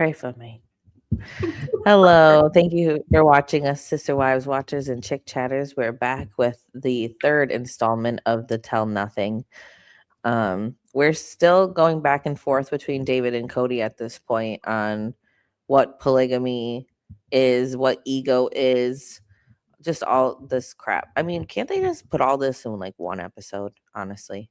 Pray for me. Hello. Thank you for watching us, Sister Wives Watchers and Chick Chatters. We're back with the third installment of the Tell Nothing. We're still going back and forth between David and Kody at this point on what polygamy is, what ego is, just all this crap. I mean, can't they just put all this in like one episode, honestly?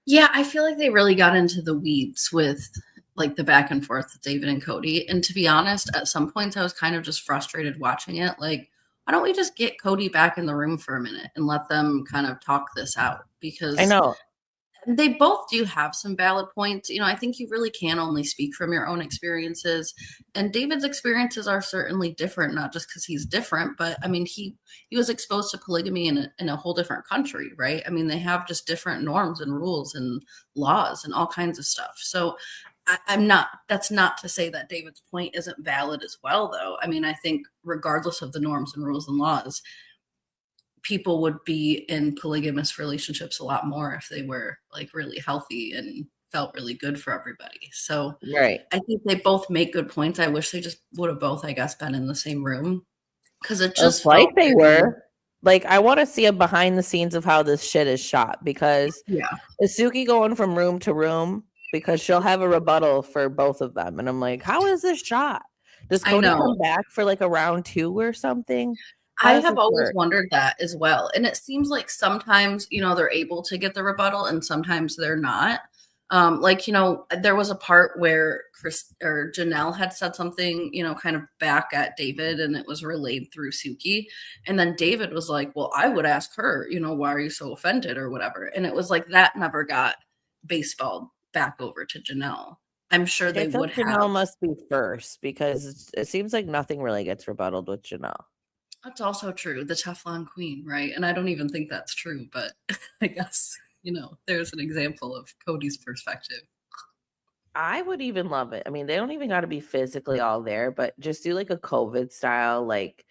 Yeah, I feel like they really got into the weeds with like the back and forth with David and Kody. And to be honest, at some points I was kind of just frustrated watching it. Like, why don't we just get Kody back in the room for a minute and let them kind of talk this out? Because I know they both do have some valid points. You know, I think you really can only speak from your own experiences. And David's experiences are certainly different, not just because he's different, but I mean, he was exposed to polygamy in a whole different country, right? I mean, they have just different norms and rules and laws and all kinds of stuff. So that's not to say that David's point isn't valid as well, though. I mean, I think regardless of the norms and rules and laws, people would be in polygamous relationships a lot more if they were like really healthy and felt really good for everybody. So right. I think they both make good points. I wish they just would have both, I guess, been in the same room, because it just like they were. Like, I want to see a behind the scenes of how this shit is shot, because is Suki going from room to room? Because she'll have a rebuttal for both of them. And I'm like, how is this shot? Does Kody come back for like a round 2 or something? I have always wondered that as well. And it seems like sometimes, you know, they're able to get the rebuttal and sometimes they're not. Like, you know, there was a part where Janelle had said something, you know, kind of back at David, and it was relayed through Suki. And then David was like, well, I would ask her, you know, why are you so offended or whatever? And it was like that never got baseballed back over to Janelle. I'm sure they would have. Janelle must be first, because it seems like nothing really gets rebutted with Janelle. That's also true. The Teflon Queen, right? And I don't even think that's true, but I guess, you know, there's an example of Kody's perspective. I would even love it. I mean, they don't even got to be physically all there, but just do like a COVID style, like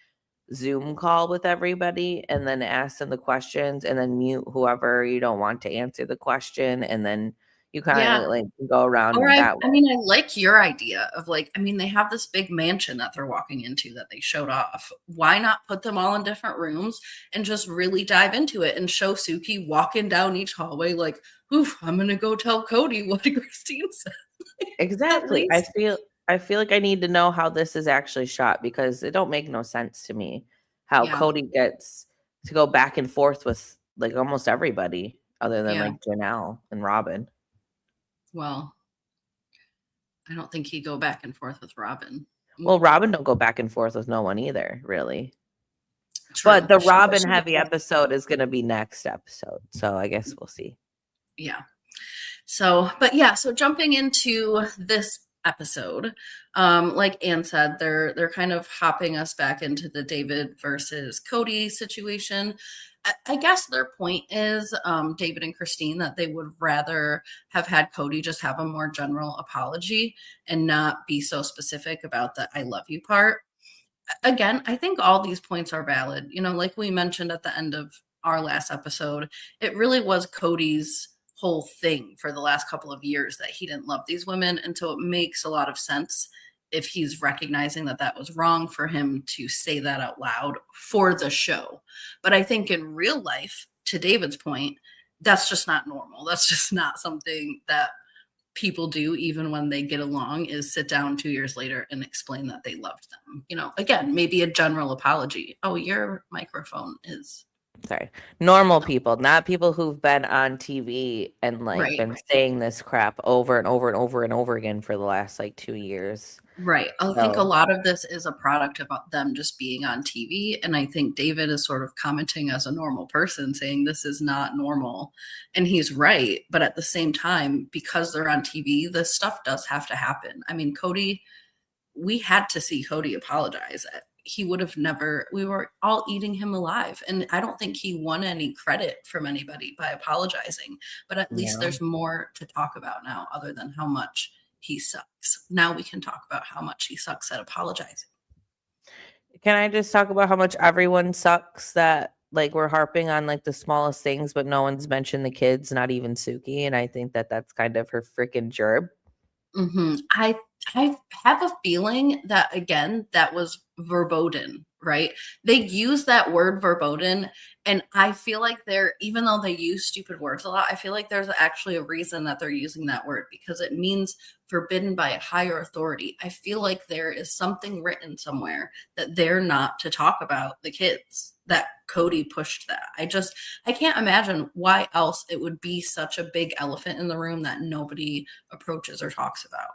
Zoom call with everybody, and then ask them the questions, and then mute whoever you don't want to answer the question, and then you kind of like go around that way. I mean, I like your idea of like, I mean, they have this big mansion that they're walking into that they showed off. Why not put them all in different rooms and just really dive into it and show Suki walking down each hallway like, oof, I'm going to go tell Kody what Christine said. Exactly. I feel like I need to know how this is actually shot, because it don't make no sense to me how Kody gets to go back and forth with like almost everybody other than like Janelle and Robyn. Well, I don't think he'd go back and forth with Robyn. Well, Robyn don't go back and forth with no one either, really. True. But the Robyn heavy episode is going to be next episode. So I guess we'll see. Yeah. So jumping into this episode, like Anne said, they're kind of hopping us back into the David versus Kody situation. I guess their point is, David and Christine, that they would rather have had Kody just have a more general apology and not be so specific about the I love you part. Again, I think all these points are valid. You know, like we mentioned at the end of our last episode, it really was Kody's whole thing for the last couple of years that he didn't love these women. And so it makes a lot of sense if he's recognizing that that was wrong for him to say that out loud for the show. But I think in real life, to David's point, that's just not normal. That's just not something that people do, even when they get along, is sit down 2 years later and explain that they loved them. You know, again, maybe a general apology. Oh, your microphone is... Sorry. Normal people, not people who've been on TV and like been saying this crap over and over and over and over again for the last like 2 years. Right. I think a lot of this is a product of them just being on TV. And I think David is sort of commenting as a normal person, saying this is not normal. And he's right. But at the same time, because they're on TV, this stuff does have to happen. I mean, Kody, we had to see Kody apologize. He would have never, we were all eating him alive. And I don't think he won any credit from anybody by apologizing. But at least there's more to talk about now other than how much he sucks. Now we can talk about how much he sucks at apologizing. Can I just talk about how much everyone sucks, that like we're harping on like the smallest things, but no one's mentioned the kids, not even Suki. And I think that that's kind of her freaking gerb. Mm-hmm. I I have a feeling that, again, that was verboten, right? They use that word verboten, and I feel like even though they use stupid words a lot, I feel like there's actually a reason that they're using that word, because it means forbidden by a higher authority. I feel like there is something written somewhere that they're not to talk about the kids, that Kody pushed that. I can't imagine why else it would be such a big elephant in the room that nobody approaches or talks about.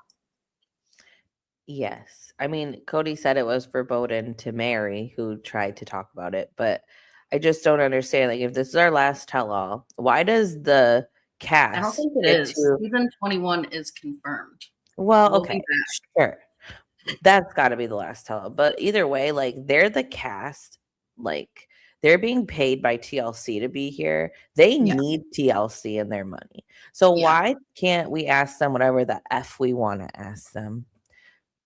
Yes. I mean, Kody said it was verboten to Meri, who tried to talk about it, but I just don't understand. Like, if this is our last tell-all, why does the I don't cast think it get is. to? Season 21 is confirmed. Well, We'll be okay, back. sure. That's got to be the last tell-all. But either way, like, they're the cast. Like, they're being paid by TLC to be here. They Yeah. need TLC and their money. So Yeah. why can't we ask them whatever the F we want to ask them?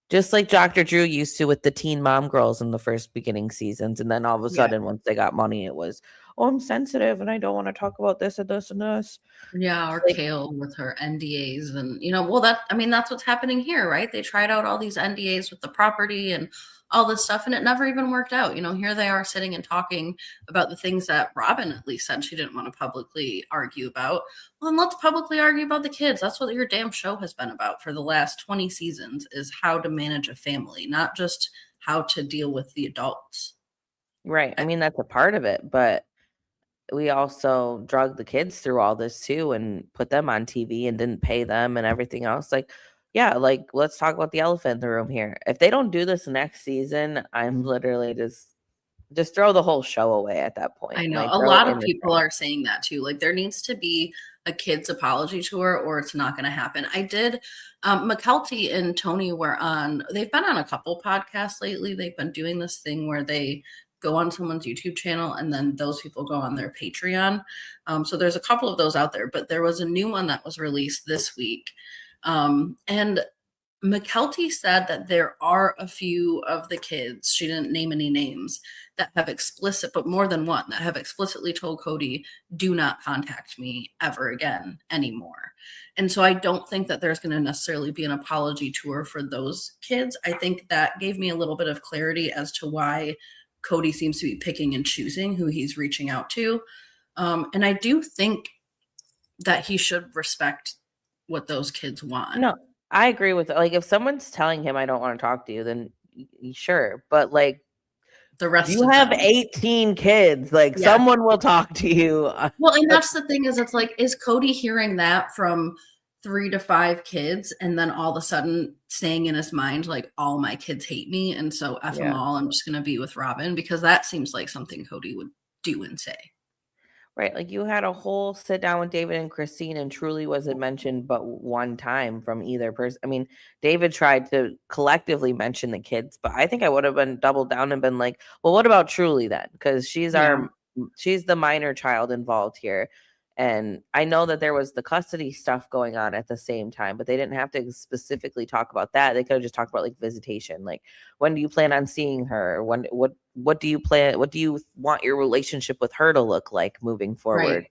Just like Dr. Drew used to with the teen mom girls in the first beginning seasons. And then all of a Yeah. sudden, once they got money, it was, oh, I'm sensitive and I don't want to talk about this and this and this. Yeah, or Like, Kale with her NDAs, and well, that's what's happening here, right? They tried out all these NDAs with the property and all this stuff, and it never even worked out. Here they are sitting and talking about the things that Robyn at least said she didn't want to publicly argue about. Well, then let's publicly argue about the kids. That's what your damn show has been about for the last 20 seasons, is how to manage a family, not just how to deal with the adults. right. I mean, that's a part of it, but we also drug the kids through all this too and put them on TV and didn't pay them and everything else. Like, yeah, like, let's talk about the elephant in the room here. If they don't do this next season, I'm literally just throw the whole show away at that point. I know Like, a throw it lot in of the people trash. are saying that too. Like, there needs to be a kids apology tour, or it's not going to happen. I did. McKelty and Tony were on. They've been on a couple podcasts lately. They've been doing this thing where they go on someone's YouTube channel and then those people go on their Patreon. So there's a couple of those out there, but there was a new one that was released this week, and McKelty said that there are a few of the kids, she didn't name any names, that have but more than one, that have explicitly told Kody, do not contact me ever again anymore. And so I don't think that there's going to necessarily be an apology tour for those kids. I think that gave me a little bit of clarity as to why Kody seems to be picking and choosing who he's reaching out to. And I do think that he should respect what those kids want. No, I agree with, like, if someone's telling him I don't want to talk to you, then sure. But like, The rest you of have them. 18 kids. Like, Yeah. someone will talk to you. Well, and that's the thing, is it's like, is Kody hearing that from 3 to 5 kids and then all of a sudden saying in his mind, like, all my kids hate me, and so F them Yeah. all, I'm just going to be with Robyn? Because that seems like something Kody would do and say. Right. Like, you had a whole sit down with David and Christine, and truly wasn't mentioned but one time from either person. I mean, David tried to collectively mention the kids, but I think I would have been doubled down and been like, well, what about Truly then? Because she's Yeah. she's the minor child involved here. And I know that there was the custody stuff going on at the same time, but they didn't have to specifically talk about that. They could have just talked about like visitation. Like, when do you plan on seeing her? What do you plan? What do you want your relationship with her to look like moving forward? Right.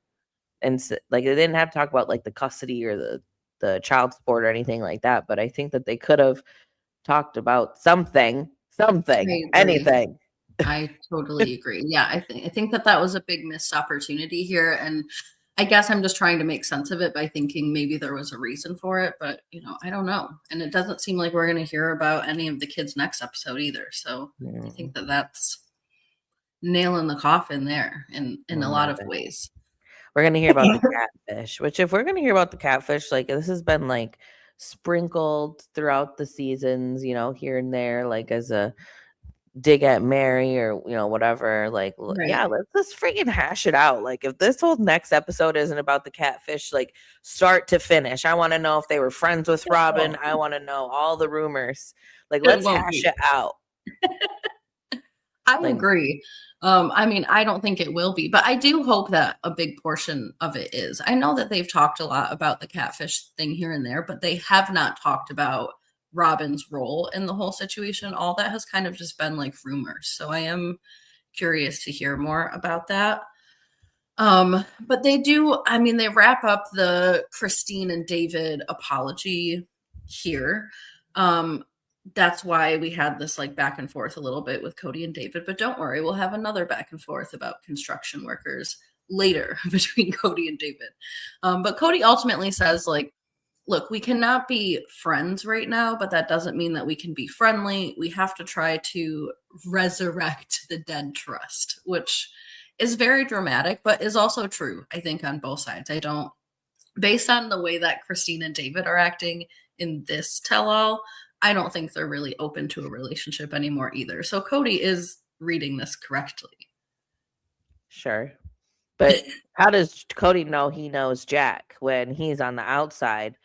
And like, they didn't have to talk about like the custody or the child support or anything like that. But I think that they could have talked about something, I agree. anything. I totally agree. Yeah, I think that was a big missed opportunity here, and I guess I'm just trying to make sense of it by thinking maybe there was a reason for it, but I don't know. And it doesn't seem like we're going to hear about any of the kids next episode either. So I think that that's nail in the coffin there in a lot of ways. We're gonna hear about the catfish, which, if we're gonna hear about the catfish, like, this has been like sprinkled throughout the seasons, here and there, like as a dig at Meri or whatever. Like, Right. yeah, let's just freaking hash it out. Like, if this whole next episode isn't about the catfish, like, start to finish, I want to know if they were friends with Robyn. I want to know all the rumors. Like, let's hash it out. I agree. I mean, I don't think it will be, but I do hope that a big portion of it is. I know that they've talked a lot about the catfish thing here and there, but they have not talked about Robyn's role in the whole situation. All that has kind of just been like rumors. So I am curious to hear more about that. But they do, I mean, they wrap up the Christine and David apology here. That's why we had this like back and forth a little bit with Kody and David, but don't worry, we'll have another back and forth about construction workers later between Kody and David. But Kody ultimately says, like, look, we cannot be friends right now, but that doesn't mean that we can be friendly. We have to try to resurrect the dead trust, which is very dramatic, but is also true, I think, on both sides. Based on the way that Christine and David are acting in this tell-all, I don't think they're really open to a relationship anymore either. So Kody is reading this correctly. Sure. But how does Kody know he knows Jack when he's on the outside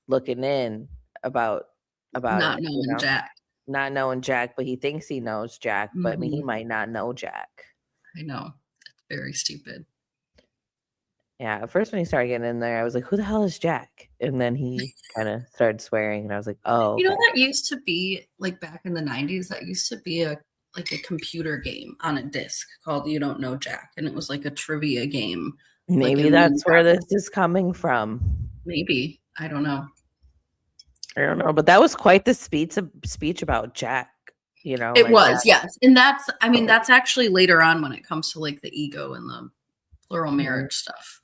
looking in about Not it, knowing Jack. Not knowing Jack, but he thinks he knows Jack, but I mean, he might not know Jack. I know. It's very stupid. Yeah, at first when he started getting in there, I was like, who the hell is Jack? And then he kind of started swearing, and I was like, oh. You know, that used to be, like, back in the 90s, that used to be a computer game on a disc called You Don't Know Jack, and it was like a trivia game. Maybe that's where this is coming from. Maybe. I don't know. But that was quite the speech about Jack, you know. It was, yes. And that's actually later on when it comes to, like, the ego and the plural marriage stuff.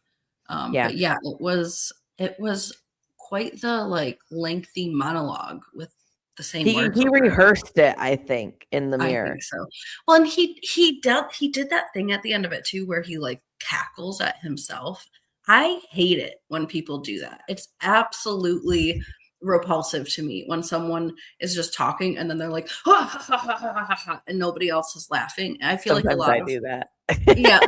But yeah, it was quite the, like, lengthy monologue with the same words. He rehearsed it, I think, in the mirror. I think so. Well, and he did that thing at the end of it too, where he like cackles at himself. I hate it when people do that. It's absolutely repulsive to me when someone is just talking and then they're like, ha, ha, ha, ha, ha, ha, and nobody else is laughing. I feel Sometimes like I do that. Yeah.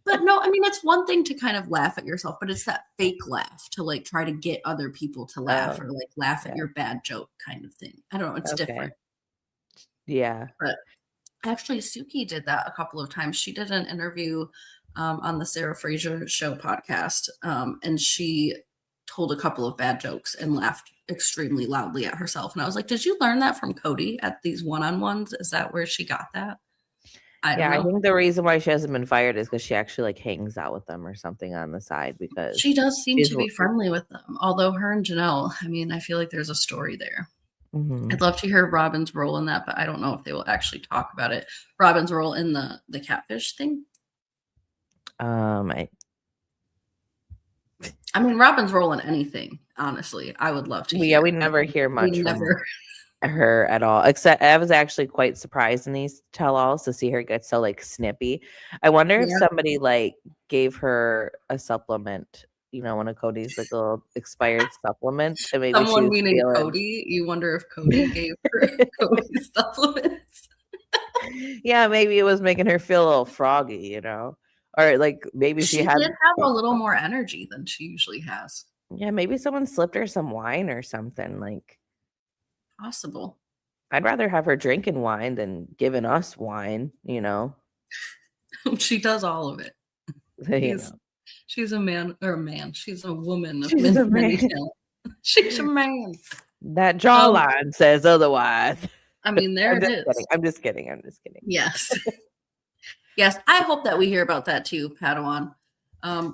But no, I mean, it's one thing to kind of laugh at yourself, but it's that fake laugh to like try to get other people to laugh or like laugh at your bad joke kind of thing. I don't know. It's different. Yeah. But actually, Suki did that a couple of times. She did an interview on the Sarah Fraser Show podcast, and she told a couple of bad jokes and laughed extremely loudly at herself. And I was like, did you learn that from Kody at these one-on-ones? Is that where she got that? I think the reason why she hasn't been fired is because she actually like hangs out with them or something on the side, because she does seem to be friendly with them. Although her and Janelle, I mean, I feel like there's a story there. Mm-hmm. I'd love to hear Robyn's role in that, but I don't know if they will actually talk about it. Robyn's role in the catfish thing. I mean, Robyn's role in anything, honestly, I would love to hear. Yeah, we never hear much from her at all, except I was actually quite surprised in these tell-alls to see her get so like snippy. I wonder if somebody like gave her a supplement, you know, one of Kody's like little expired supplements, and maybe someone meaning Kody. You wonder if Kody gave her Kody's supplements. Yeah, maybe it was making her feel a little froggy, you know, or like maybe she did have a little more energy than she usually has. Yeah, maybe someone slipped her some wine or something. Like, possible. I'd rather have her drinking wine than giving us wine, you know. She does all of it. She's a man. She's a woman. She's a man. She's a man. That jawline says otherwise. I mean, it is. I'm just kidding. Yes. Yes. I hope that we hear about that too, Padawan.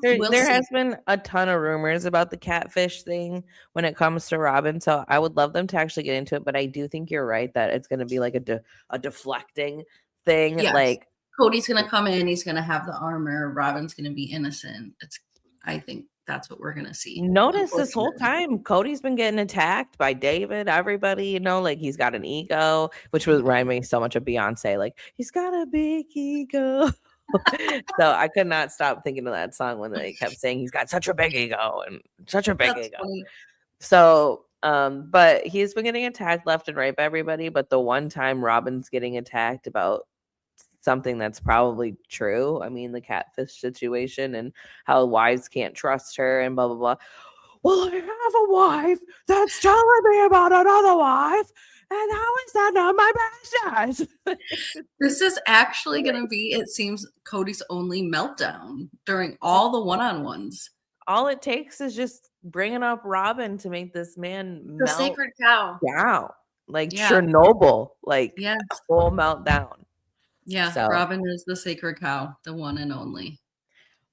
There has been a ton of rumors about the catfish thing when it comes to Robyn, so I would love them to actually get into it, but I do think you're right that it's going to be like a deflecting thing. Yes. Like, Kody's going to come in, he's going to have the armor, Robyn's going to be innocent. I think that's what we're going to see. Notice this whole time Kody's been getting attacked by David, everybody, you know, like he's got an ego, which would remind me so much of Beyonce, like he's got a big ego. So I could not stop thinking of that song when they kept saying he's got such a big ego and such a big ego. Funny. So but he's been getting attacked left and right by everybody, but the one time Robyn's getting attacked about something that's probably true, I mean the catfish situation and how wives can't trust her and blah blah blah. Well, I have a wife that's telling me about another wife, and how is that not my business? This is actually going to be, it seems, Kody's only meltdown during all the one-on-ones. All it takes is just bringing up Robyn to make this man the sacred cow down, like Chernobyl, like full meltdown. Yeah, so. Robyn is the sacred cow, the one and only.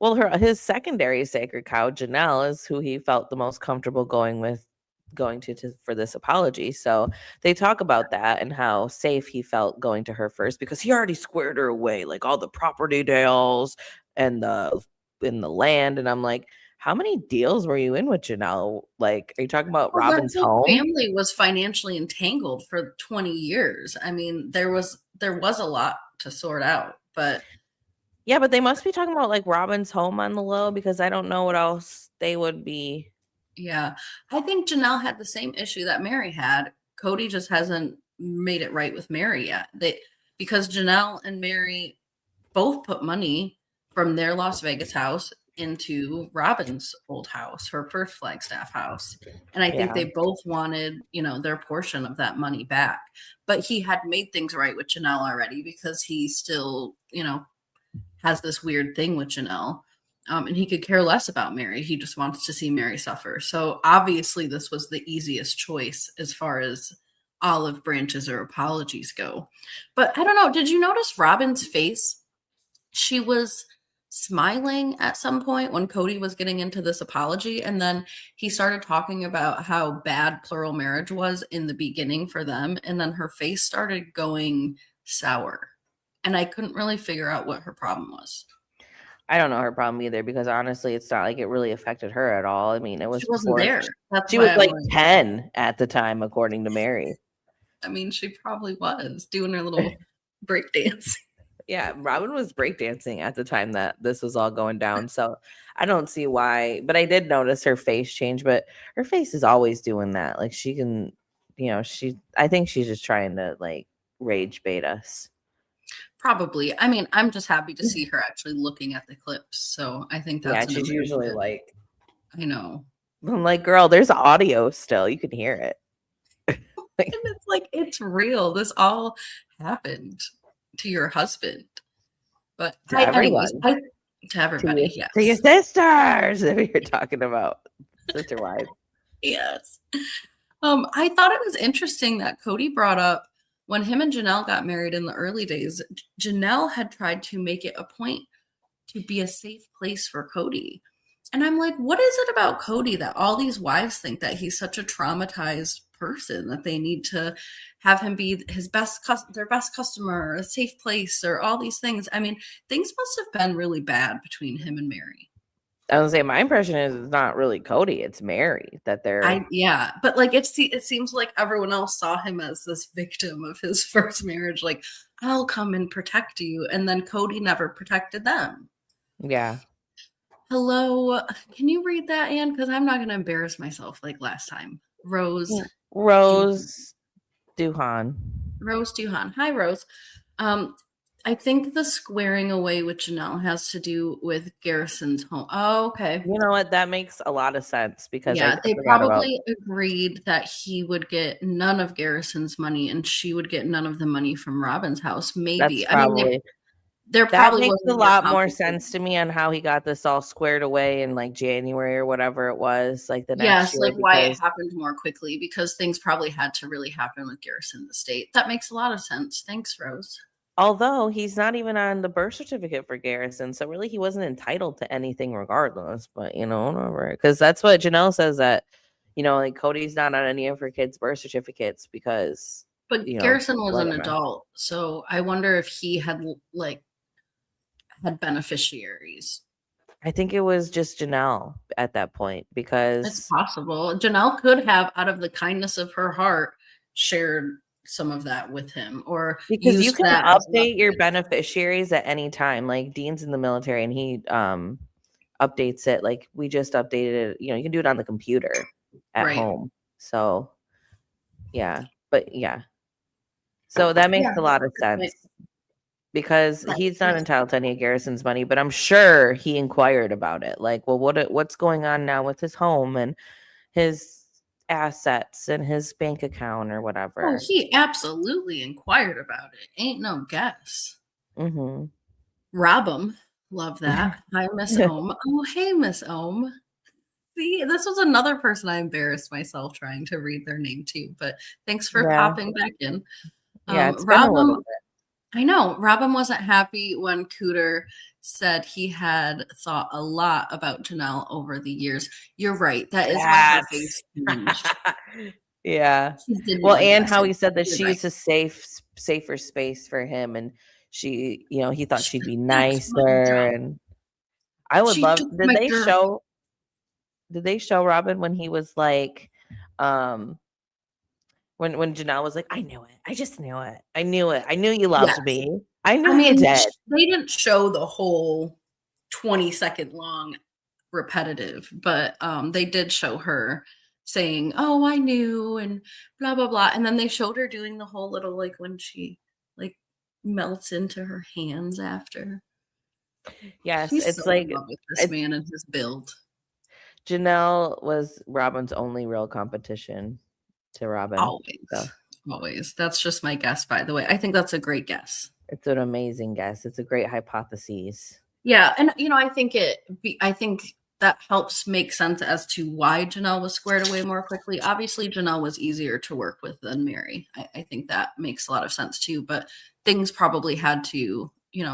Well, his secondary sacred cow, Janelle, is who he felt the most comfortable going with going for this apology. So they talk about that and how safe he felt going to her first because he already squared her away, like all the property deals and the land. And I'm like, how many deals were you in with Janelle? Like, are you talking about Robyn's Their whole home? family was financially entangled for 20 years. I mean, there was a lot to sort out, but yeah, but they must be talking about like Robyn's home on the low because I don't know what else they would be. yeah, I think Janelle had the same issue that Meri had. Kody just hasn't made it right with Meri yet. Because Janelle and Meri both put money from their Las Vegas house into Robyn's old house, her first Flagstaff house. And I think they both wanted, their portion of that money back. But he had made things right with Janelle already because he still, has this weird thing with Janelle. And he could care less about Meri. He just wants to see Meri suffer. So obviously this was the easiest choice as far as olive branches or apologies go. But I don't know. Did you notice Robyn's face? She was smiling at some point when Kody was getting into this apology. And then he started talking about how bad plural marriage was in the beginning for them. And then her face started going sour. And I couldn't really figure out what her problem was. I don't know her problem either because honestly, it's not like it really affected her at all. I mean, it was she wasn't there. She was like 10 at the time, according to Meri. I mean, she probably was doing her little break dance. Yeah, Robyn was breakdancing at the time that this was all going down. So I don't see why, but I did notice her face change, but her face is always doing that. Like she can, I think she's just trying to like rage bait us. Probably. I mean, I'm just happy to see her actually looking at the clips. So I think that's she's usually like, I know. I'm like, girl, there's audio still. You can hear it. And it's like, it's real. This all happened to your husband. But to everybody, yes. To your sisters, if you're talking about sister wives. Yes. I thought it was interesting that Kody brought up when him and Janelle got married in the early days, Janelle had tried to make it a point to be a safe place for Kody. And I'm like, what is it about Kody that all these wives think that he's such a traumatized person that they need to have him be their best customer, a safe place, or all these things? I mean, things must have been really bad between him and Meri. I was gonna say my impression is it's not really Kody, it's Meri that they're but like it seems like everyone else saw him as this victim of his first marriage, like I'll come and protect you, and then Kody never protected them. Yeah. Hello, can you read that, Anne? Because I'm not gonna embarrass myself like last time. Rose Duhan. Hi, Rose. I think the squaring away with Janelle has to do with Garrison's home. Oh, okay. You know what? That makes a lot of sense because they probably agreed that he would get none of Garrison's money and she would get none of the money from Robyn's house. Maybe. That's probably, I mean, there probably makes a lot more sense to me on how he got this all squared away in like January or whatever it was, like the next year. Like why it happened more quickly because things probably had to really happen with Garrison the state. That makes a lot of sense. Thanks, Rose. Although he's not even on the birth certificate for Garrison, so really he wasn't entitled to anything regardless. But whatever, because that's what Janelle says that like Kody's not on any of her kids' birth certificates because. But Garrison was an adult, so I wonder if he had had beneficiaries. I think it was just Janelle at that point because it's possible Janelle could have, out of the kindness of her heart, shared some of that with him, or because you can update your beneficiaries at any time. Like Dean's in the military and he updates it. Like we just updated it. You can do it on the computer at home. So so that makes a lot of sense because he's not entitled to any of Garrison's money, but I'm sure he inquired about it. Like, well, what's going on now with his home and his assets and his bank account or whatever. Oh, he absolutely inquired about it. Ain't no guess. Mm-hmm. Robyn, love that. Hi, Miss Ohm. Oh, hey, Miss Ohm. See, this was another person I embarrassed myself trying to read their name too, but thanks for popping back in. Yeah, it's been a little bit. I know. Robyn wasn't happy when Cooter said he had thought a lot about Janelle over the years. You're right. That is why her face changed. Yeah. She didn't Well, like and us. how he said that You're she's right. a safer space for him, and she, he thought she'd be That's my nicer, job. and I would She love. took my job. Did they show Robyn when he was like, when Janelle was like, I knew it, I just knew it, I knew it, I knew you Yes. loved me, I knew I you mean, did. they didn't show the whole 20-second long repetitive, but they did show her saying, "Oh, I knew," and blah blah blah, and then they showed her doing the whole little like when she like melts into her hands after. Yes, She's it's so in like love with this it's man and his build. Janelle was Robyn's only real competition to Robyn. Always, So always. That's just my guess, by the way. I think that's a great guess. it's an amazing guess. It's a great hypothesis. Yeah, and I think that helps make sense as to why Janelle was squared away more quickly. Obviously, Janelle was easier to work with than Meri. I think that makes a lot of sense too, but things probably had to,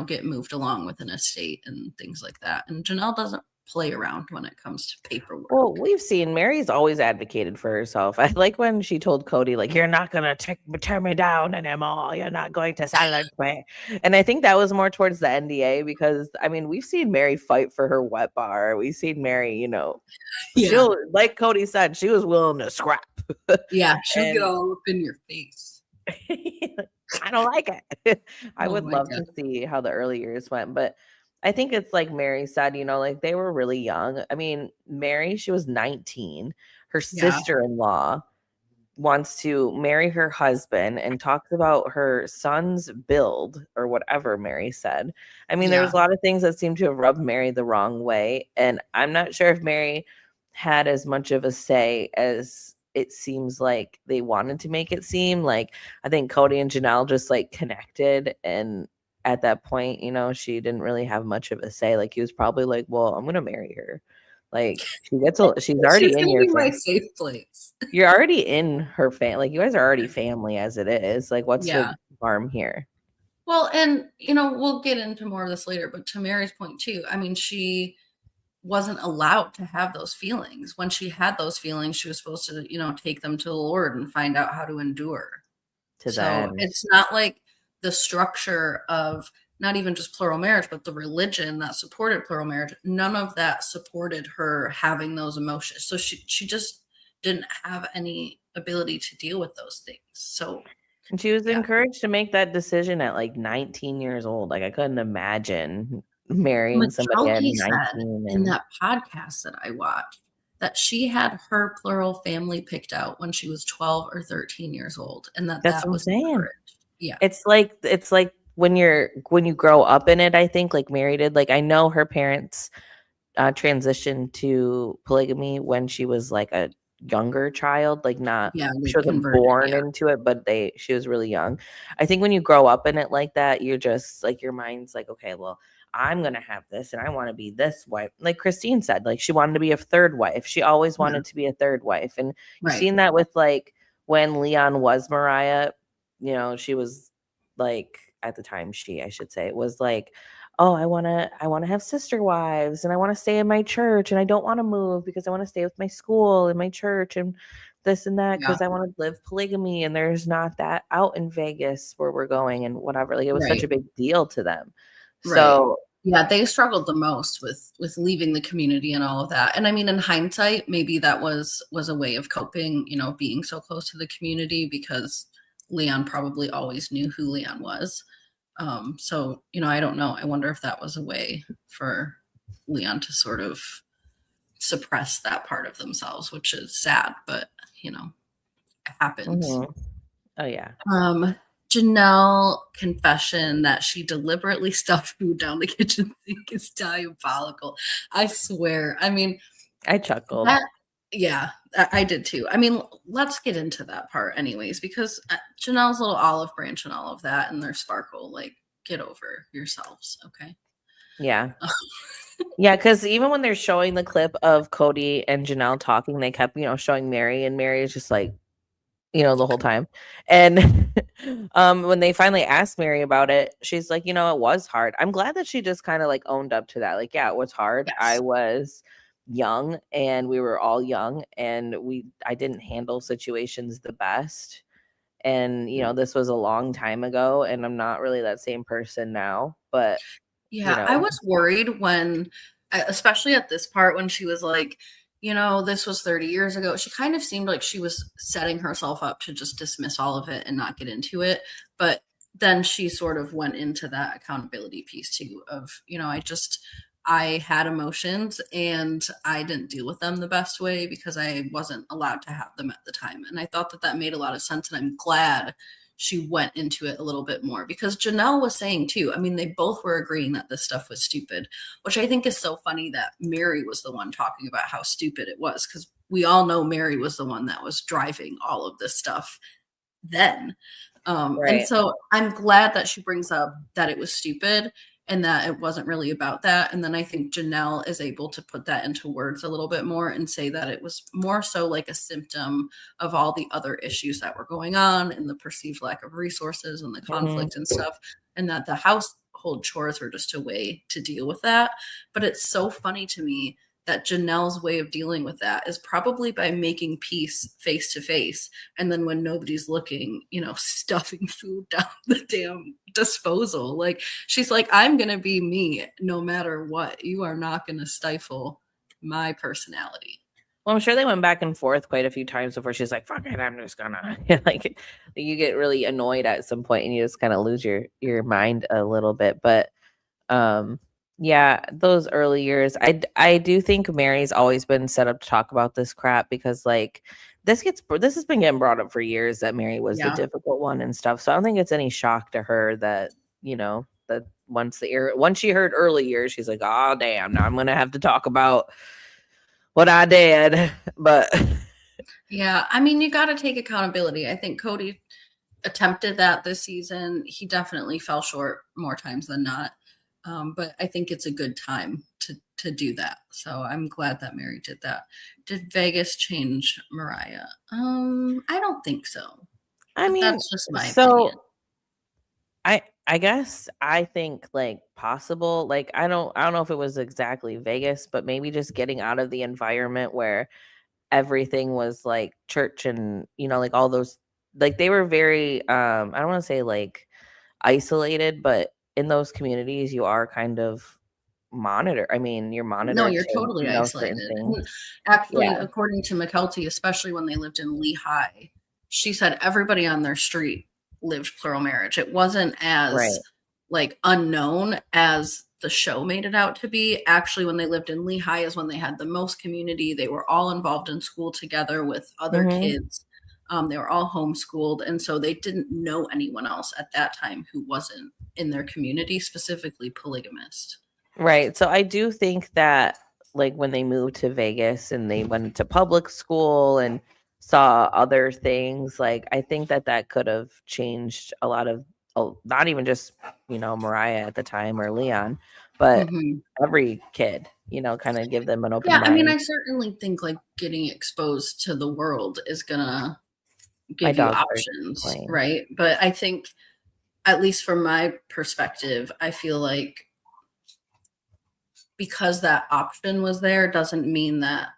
get moved along with an estate and things like that. And Janelle doesn't play around when it comes to paperwork. Well, we've seen Mary's always advocated for herself. I like when she told Kody, like, you're not going to tear me down anymore. You're not going to silence me. And I think that was more towards the NDA because, I mean, we've seen Meri fight for her wet bar. We've seen Meri, she'll, like Kody said, she was willing to scrap. Yeah, she'll get all up in your face. I don't like it. I would love God. to see how the early years went, but I think it's like Meri said, like they were really young. I mean, Meri, she was 19. Her sister-in-law wants to marry her husband and talks about her son's build or whatever Meri said. I mean, there was a lot of things that seemed to have rubbed Meri the wrong way. And I'm not sure if Meri had as much of a say as it seems like they wanted to make it seem. Like, I think Kody and Janelle just like connected, and at that point, she didn't really have much of a say. Like, he was probably like, well, I'm gonna marry her. Like, she's already in your my safe place. You're already in her family. Like, you guys are already family as it is. Like, what's the harm here? Well, and we'll get into more of this later, but to Meri's point too, I mean, she wasn't allowed to have those feelings. When she had those feelings, she was supposed to, take them to the Lord and find out how to endure. So it's not like the structure of not even just plural marriage, but the religion that supported plural marriage. None of that supported her having those emotions. So she just didn't have any ability to deal with those things. So and she was encouraged to make that decision at like 19 years old. Like, I couldn't imagine marrying somebody at 19. In that podcast that I watched, that she had her plural family picked out when she was 12 or 13 years old, and that was encouraged. Yeah, it's like when you grow up in it. I think like Meri did. Like, I know her parents transitioned to polygamy when she was like a younger child, like not she wasn't born into it, but she was really young. I think when you grow up in it like that, you're just like, your mind's like, okay, well, I'm gonna have this and I want to be this wife. Like Christine said, like she wanted to be a third wife. She always wanted to be a third wife. And you've seen that with like when Leon was Mariah, she was like, at the time, I should say, was like, oh, I want to have sister wives and I want to stay in my church and I don't want to move because I want to stay with my school and my church and this and that because I want to live polygamy, and there's not that out in Vegas where we're going and whatever. Like, it was such a big deal to them. So yeah, they struggled the most with leaving the community and all of that. And I mean, in hindsight, maybe that was a way of coping, being so close to the community, because Leon probably always knew who Leon was. So, I don't know. I wonder if that was a way for Leon to sort of suppress that part of themselves, which is sad, but it happens. Mm-hmm. Oh yeah. Janelle confession that she deliberately stuffed food down the kitchen sink is diabolical. I swear. I mean, I chuckled. Yeah, I did too. I mean, let's get into that part anyways, because Janelle's little olive branch and all of that and their sparkle, like, get over yourselves, okay? Yeah. Yeah, because even when they're showing the clip of Kody and Janelle talking, they kept, showing Meri, and Meri is just like, the whole time. And when they finally asked Meri about it, she's like, it was hard. I'm glad that she just kind of like owned up to that. Like, yeah, it was hard. I Yes. was young and we were all young and I didn't handle situations the best. And, this was a long time ago and I'm not really that same person now, but Yeah, I was worried when, especially at this part, when she was like, this was 30 years ago. She kind of seemed like she was setting herself up to just dismiss all of it and not get into it. But then she sort of went into that accountability piece too of, I had emotions and I didn't deal with them the best way because I wasn't allowed to have them at the time. And I thought that made a lot of sense. And I'm glad she went into it a little bit more because Janelle was saying too, I mean, they both were agreeing that this stuff was stupid, which I think is so funny that Meri was the one talking about how stupid it was, because we all know Meri was the one that was driving all of this stuff then. And so I'm glad that she brings up that it was stupid and that it wasn't really about that. And then I think Janelle is able to put that into words a little bit more and say that it was more so like a symptom of all the other issues that were going on and the perceived lack of resources and the conflict and stuff, and that the household chores were just a way to deal with that. But it's so funny to me that Janelle's way of dealing with that is probably by making peace face to face. And then when nobody's looking, stuffing food down the damn disposal. Like, she's like, I'm going to be me no matter what. You are not going to stifle my personality. Well, I'm sure they went back and forth quite a few times before she's like, fuck it, I'm just gonna like you get really annoyed at some point and you just kind of lose your mind a little bit. But yeah, those early years, I do think Meri's always been set up to talk about this crap because like this has been getting brought up for years that Meri was the difficult one and stuff. So I don't think it's any shock to her that, that once she heard early years, she's like, oh damn, now I'm gonna have to talk about what I did. But yeah, I mean, you got to take accountability. I think Kody attempted that this season. He definitely fell short more times than not. But I think it's a good time to do that. So I'm glad that Meri did that. Did Vegas change Mariah? I don't think so. I mean, that's just my opinion. I guess I think like possible, like I don't know if it was exactly Vegas, but maybe just getting out of the environment where everything was like church and like all those, like they were very I don't want to say like isolated, but in those communities you are kind of you're monitored. No, you're totally isolated. And actually, according to McKelty, especially when they lived in Lehigh, she said everybody on their street lived plural marriage. It wasn't as like unknown as the show made it out to be. Actually, when they lived in Lehigh is when they had the most community. They were all involved in school together with other kids. They were all homeschooled. And so they didn't know anyone else at that time who wasn't in their community, specifically polygamist. Right. So I do think that like when they moved to Vegas and they went to public school and saw other things, like I think that could have changed a lot of, not even just Mariah at the time or Leon, but every kid, kind of give them an open mind. I mean, I certainly think like getting exposed to the world is gonna give you options, right? But I think, at least from my perspective, I feel like because that option was there doesn't mean that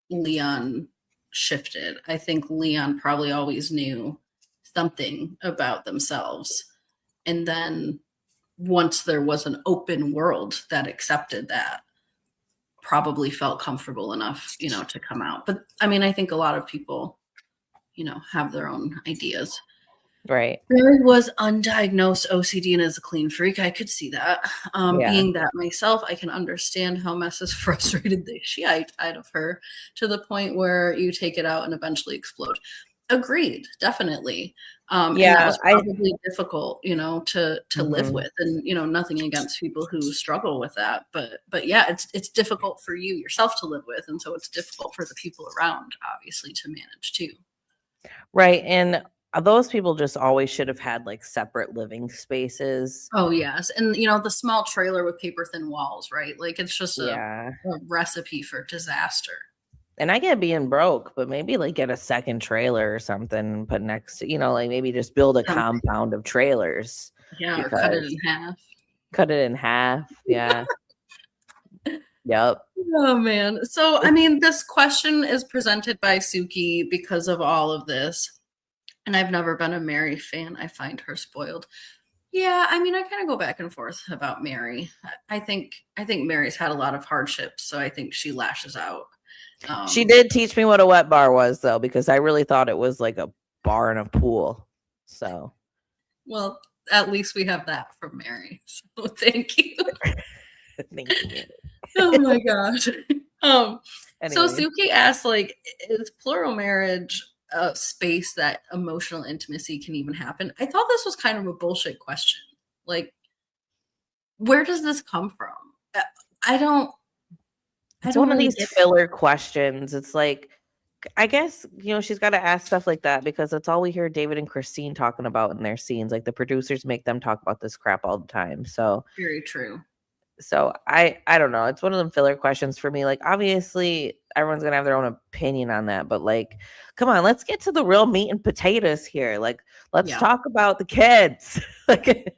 Leon shifted. I think Leon probably always knew something about themselves. And then once there was an open world that accepted that, probably felt comfortable enough, to come out. But I mean, I think a lot of people, have their own ideas. Right. Meri was undiagnosed OCD and is a clean freak. I could see that. Being that myself, I can understand how Mess's frustrated the shit out of her to the point where you take it out and eventually explode. Agreed, definitely. And that was probably difficult, to live with. And, nothing against people who struggle with that. But yeah, it's difficult for you yourself to live with. And so it's difficult for the people around, obviously, to manage too. Right. And those people just always should have had like separate living spaces. Oh yes. And the small trailer with paper thin walls, right? Like it's just a recipe for disaster. And I get being broke, but maybe like get a second trailer or something and put next to, like maybe just build a compound of trailers. Yeah, or cut it in half. Cut it in half. Yeah. Yep. Oh man. So I mean, this question is presented by Suki because of all of this. And I've never been a Meri fan. I find her spoiled. Yeah, I mean, I kind of go back and forth about Meri. I think Meri's had a lot of hardships, so I think she lashes out. She did teach me what a wet bar was, though, because I really thought it was like a bar in a pool. So, well, at least we have that from Meri. So thank you. Thank you. Oh my gosh. So Suki asked, like, is plural marriage a space that emotional intimacy can even happen? I thought this was kind of a bullshit question. Like, where does this come from? It's one of these filler questions. It's like, I guess, she's got to ask stuff like that because that's all we hear David and Christine talking about in their scenes. Like the producers make them talk about this crap all the time. So very true. So I don't know. It's one of them filler questions for me. Like, obviously, everyone's gonna have their own opinion on that, but like, come on, let's get to the real meat and potatoes here. Like, let's talk about the kids. Like,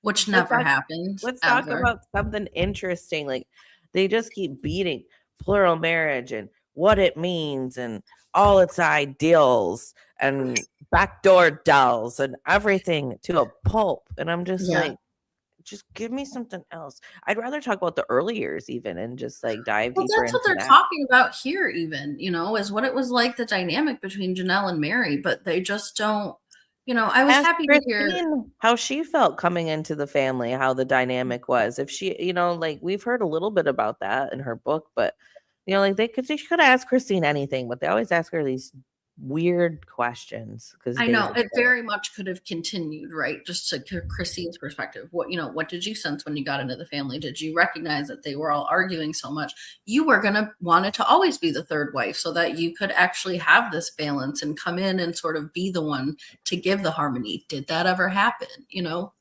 which never happens. Let's talk about something interesting. Like, they just keep beating plural marriage and what it means and all its ideals and backdoor dolls and everything to a pulp. And I'm just like, just give me something else. I'd rather talk about the early years even and just like dive deeper into that. That's what they're talking about here even, is what it was like, the dynamic between Janelle and Meri, but they just don't, I was happy to hear how she felt coming into the family, how the dynamic was. If she, like we've heard a little bit about that in her book, but like she could have asked Christine anything, but they always ask her these weird questions because I know it very much could have continued, right? Just to Christine's perspective, what did you sense when you got into the family? Did you recognize that they were all arguing so much? You were gonna want it to always be the third wife so that you could actually have this balance and come in and sort of be the one to give the harmony. Did that ever happen?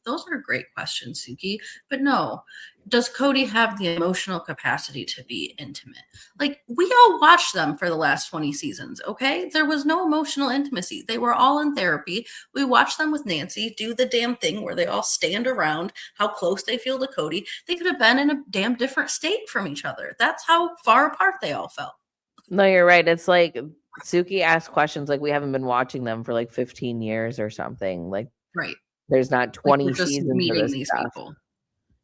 Those are great questions, Suki. But no. Does Kody have the emotional capacity to be intimate? Like, we all watched them for the last 20 seasons, okay? There was no emotional intimacy. They were all in therapy. We watched them with Nancy do the damn thing where they all stand around how close they feel to Kody. They could have been in a damn different state from each other. That's how far apart they all felt. No, you're right. It's like Suki asked questions like we haven't been watching them for like 15 years or something. Like, right. There's not 20 just seasons meeting of this these stuff. People.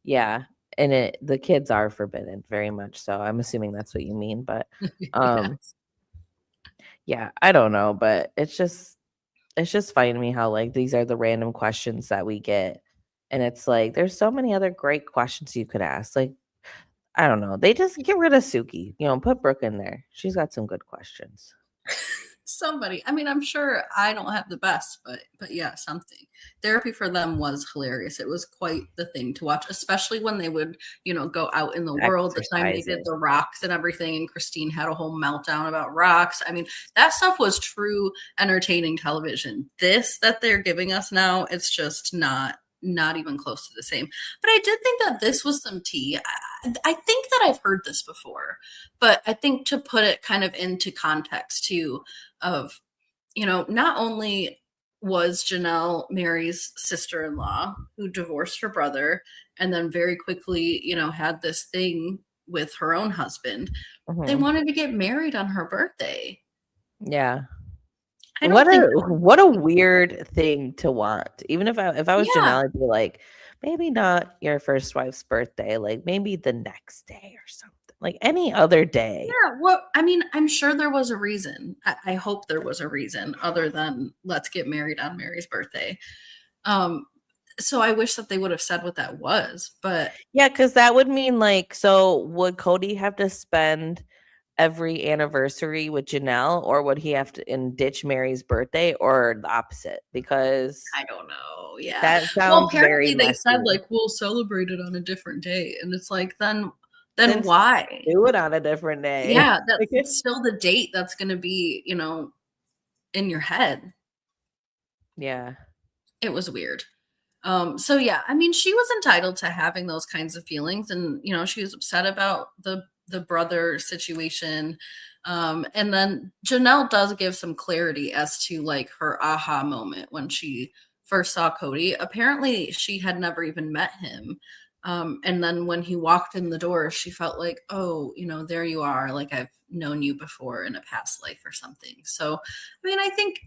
Yeah. And the kids are forbidden very much. So I'm assuming that's what you mean. But yes. Yeah, I don't know. But it's just funny to me how like these are the random questions that we get. And it's like there's so many other great questions you could ask. Like, I don't know. They just get rid of Suki. Put Brooke in there. She's got some good questions. Somebody. I mean, I'm sure I don't have the best, but yeah, something. Therapy for them was hilarious. It was quite the thing to watch, especially when they would, go out in the world. The time they did the rocks and everything, and Christine had a whole meltdown about rocks. I mean, that stuff was true entertaining television. This that they're giving us now, it's just not even close to the same. But I did think that this was some tea. I think that I've heard this before, but I think to put it kind of into context too of, not only was Janelle Meri's sister-in-law who divorced her brother and then very quickly, had this thing with her own husband. Mm-hmm. They wanted to get married on her birthday. Yeah. What a weird thing to want. Even if I was Janelle, I'd be like, maybe not your first wife's birthday, like maybe the next day or something, like any other day. Yeah, well, I mean, I'm sure there was a reason. I hope there was a reason other than let's get married on Meri's birthday. So I wish that they would have said what that was, but yeah, because that would mean like, so would Kody have to spend every anniversary with Janelle, or would he have to ditch Meri's birthday, or the opposite? Because I don't know. Yeah, that sounds apparently they said like we'll celebrate it on a different day, and it's like then why do it on a different day? Yeah, that's still the date that's going to be in your head. Yeah, it was weird. So yeah, I mean, she was entitled to having those kinds of feelings, and she was upset about the brother situation. And then Janelle does give some clarity as to like her aha moment when she first saw Kody. Apparently, she had never even met him. And then when he walked in the door, she felt like, oh, there you are. Like I've known you before in a past life or something. So, I mean, I think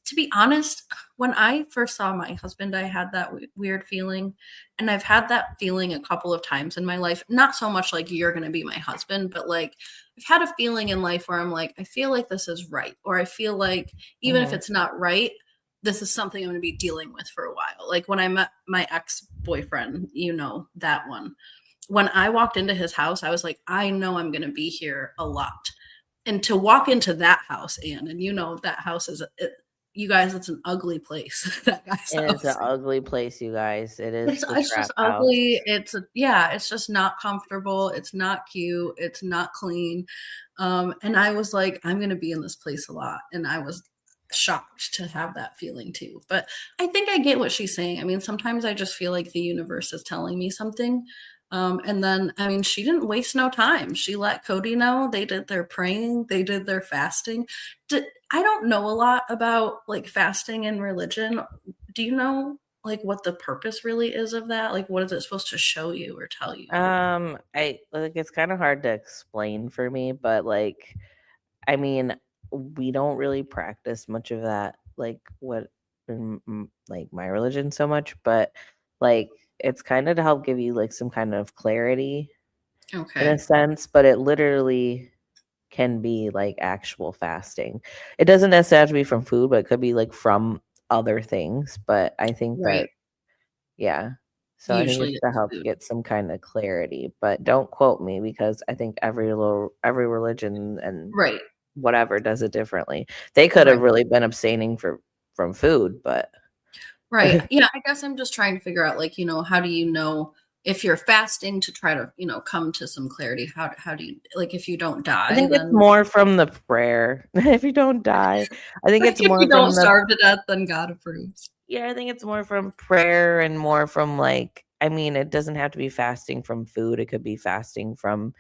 to be honest, when I first saw my husband, I had that weird feeling. And I've had that feeling a couple of times in my life. Not so much like you're going to be my husband, but like I've had a feeling in life where I'm like, I feel like this is right. Or I feel like even if it's not right, this is something I'm going to be dealing with for a while. Like when I met my ex-boyfriend, that one. When I walked into his house, I was like, I know I'm going to be here a lot. And to walk into that house, Anne, and that house is, you guys, it's an ugly place. That guy's It house. is an ugly place, you guys. It is the It's trap just house. ugly. It's just not comfortable. It's not cute. It's not clean. And I was like, I'm going to be in this place a lot. And I was shocked to have that feeling too. But I think I get what she's saying. I mean, sometimes I just feel like the universe is telling me something. And then, I mean, she didn't waste no time. She let Kody know. They did their praying. They did their fasting. I don't know a lot about like fasting and religion. Do you know like what the purpose really is of that? Like, what is it supposed to show you or tell you? I like it's kind of hard to explain for me, but like, I mean, we don't really practice much of that, like what in like my religion so much, but like it's kind of to help give you like some kind of clarity in a Okay. sense, but it literally can be like actual fasting. It doesn't necessarily have to be from food, but it could be like from other things. But I think Right. that, yeah. So I think Usually it's to it's help food. get some kind of clarity, but don't quote me because I think every religion and Right. whatever does it differently. They could have Right. really been abstaining from food, but Right. Yeah. I guess I'm just trying to figure out, like, how do you know if you're fasting to try to, come to some clarity? How do you, like, if you don't I die, think it's then more from the prayer. If you don't die, I think like it's if you more don't from the starve to death, then God approves. yeah, I think it's more from prayer and more from like, I mean, it doesn't have to be fasting from food. It could be fasting from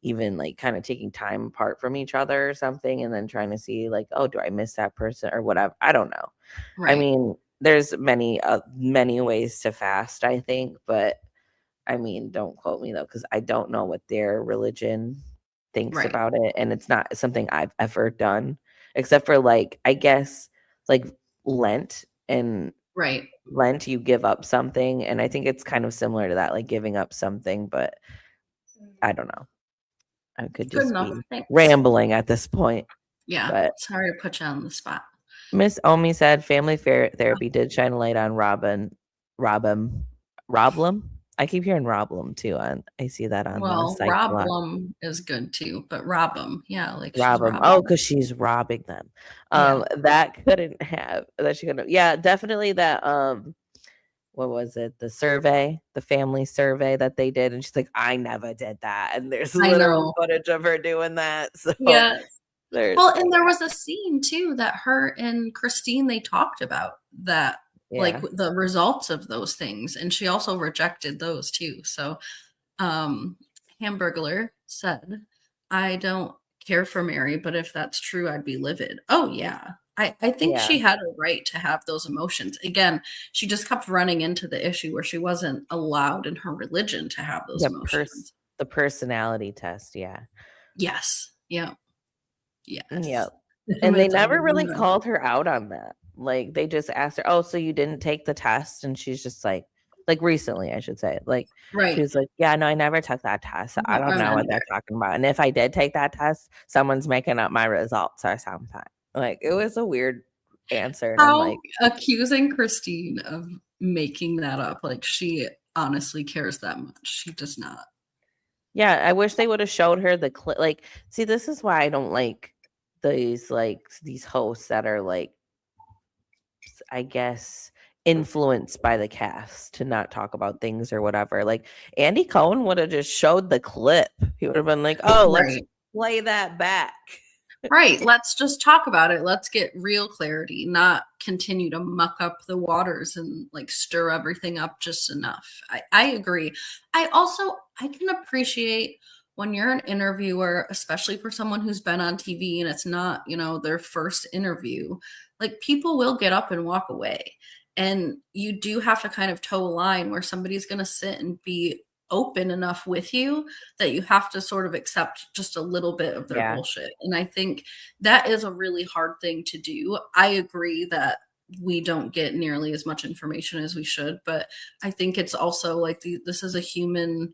even like kind of taking time apart from each other or something and then trying to see like, oh, do I miss that person or whatever? I don't know. I Right. mean, there's many ways to fast, I think, but I mean, don't quote me though, because I don't know what their religion thinks Right. about it. And it's not something I've ever done, except for like, I guess, like Lent and Right. Lent, you give up something. And I think it's kind of similar to that, like giving up something, but I don't know. I could Good just enough. be Thanks. rambling at this point. Yeah. But Sorry to put you on the spot. Miss Omi said family therapy did shine a light on Robin, Roblem. I keep hearing Roblem too. I see that on the Well, site a lot. Roblum is good too, but Robum, yeah, like she's Rob 'em. Oh, robbing. because she's robbing them. Yeah. That couldn't have that she couldn't yeah, definitely that, what was it? The survey, the family survey that they did, and she's like, "I never did that," and there's I literal know. footage of her doing that, so Yes. there's Well, and there was a scene too that her and Christine they talked about that like yeah, the results of those things, and she also rejected those too. So, um, Hamburglar said, "I don't care for Meri, but if that's true, I'd be livid." Oh yeah. I think yeah, she had a right to have those emotions. Again, she just kept running into the issue where she wasn't allowed in her religion to have those the emotions. the personality test, yeah. Yes. Yeah. Yes. Yep. And they It's a never really no. called her out on that. Like, they just asked her, "Oh, so you didn't take the test?" And she's just like, recently, I should say, like, she Right. was like, "Yeah, no, I never took that test. I I don't don't know what remember. they're talking about. And if I did take that test, someone's making up my results or something." Like, it was a weird answer, and I'm How like, accusing Christine of making that up, like, she honestly cares that much. She does not. yeah, I wish they would have showed her the clip. Like, see, this is why I don't like these hosts that are like I guess, influenced by the cast to not talk about things or whatever. Like Andy Cohen would have just showed the clip. He would have been like, "Oh, let's Right. play that back." Right. Let's just talk about it. Let's get real clarity, not continue to muck up the waters and like stir everything up just enough. I agree. I can appreciate when you're an interviewer, especially for someone who's been on TV and it's not, their first interview, like people will get up and walk away. And you do have to kind of toe a line where somebody's going to sit and be open enough with you that you have to sort of accept just a little bit of their bullshit. And I think that is a really hard thing to do. I agree that we don't get nearly as much information as we should, but I think it's also like this is a human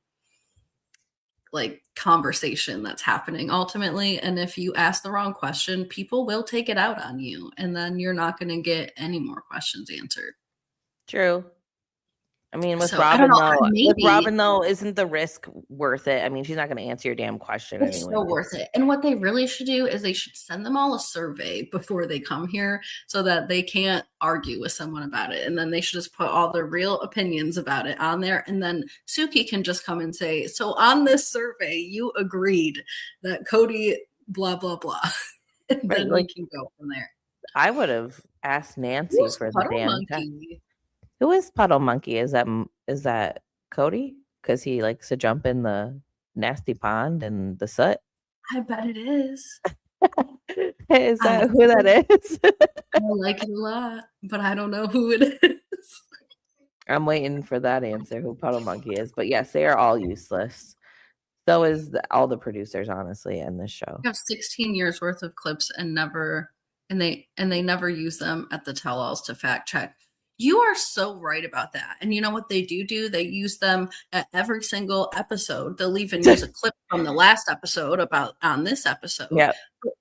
like conversation that's happening ultimately. And if you ask the wrong question, people will take it out on you, and then you're not going to get any more questions answered. True. I mean, with Robyn though, isn't the risk worth it? I mean, she's not going to answer your damn question. It's so worth it. And what they really should do is they should send them all a survey before they come here so that they can't argue with someone about it. And then they should just put all their real opinions about it on there. And then Suki can just come and say, so on this survey, you agreed that Kody blah, blah, blah. And then we can go from there. I would have asked Nancy for the damn test. Who is Puddle Monkey? Is that Kody? Because he likes to jump in the nasty pond and the soot. I bet it is. Is that who that is? I like it a lot, but I don't know who it is. I'm waiting for that answer, who Puddle Monkey is. But yes, they are all useless. So is all the producers, honestly, in this show. We have 16 years worth of clips and they never use them at the tell-alls to fact check. You are so right about that. And you know what they do? They use them at every single episode. They'll even use a clip from the last episode on this episode.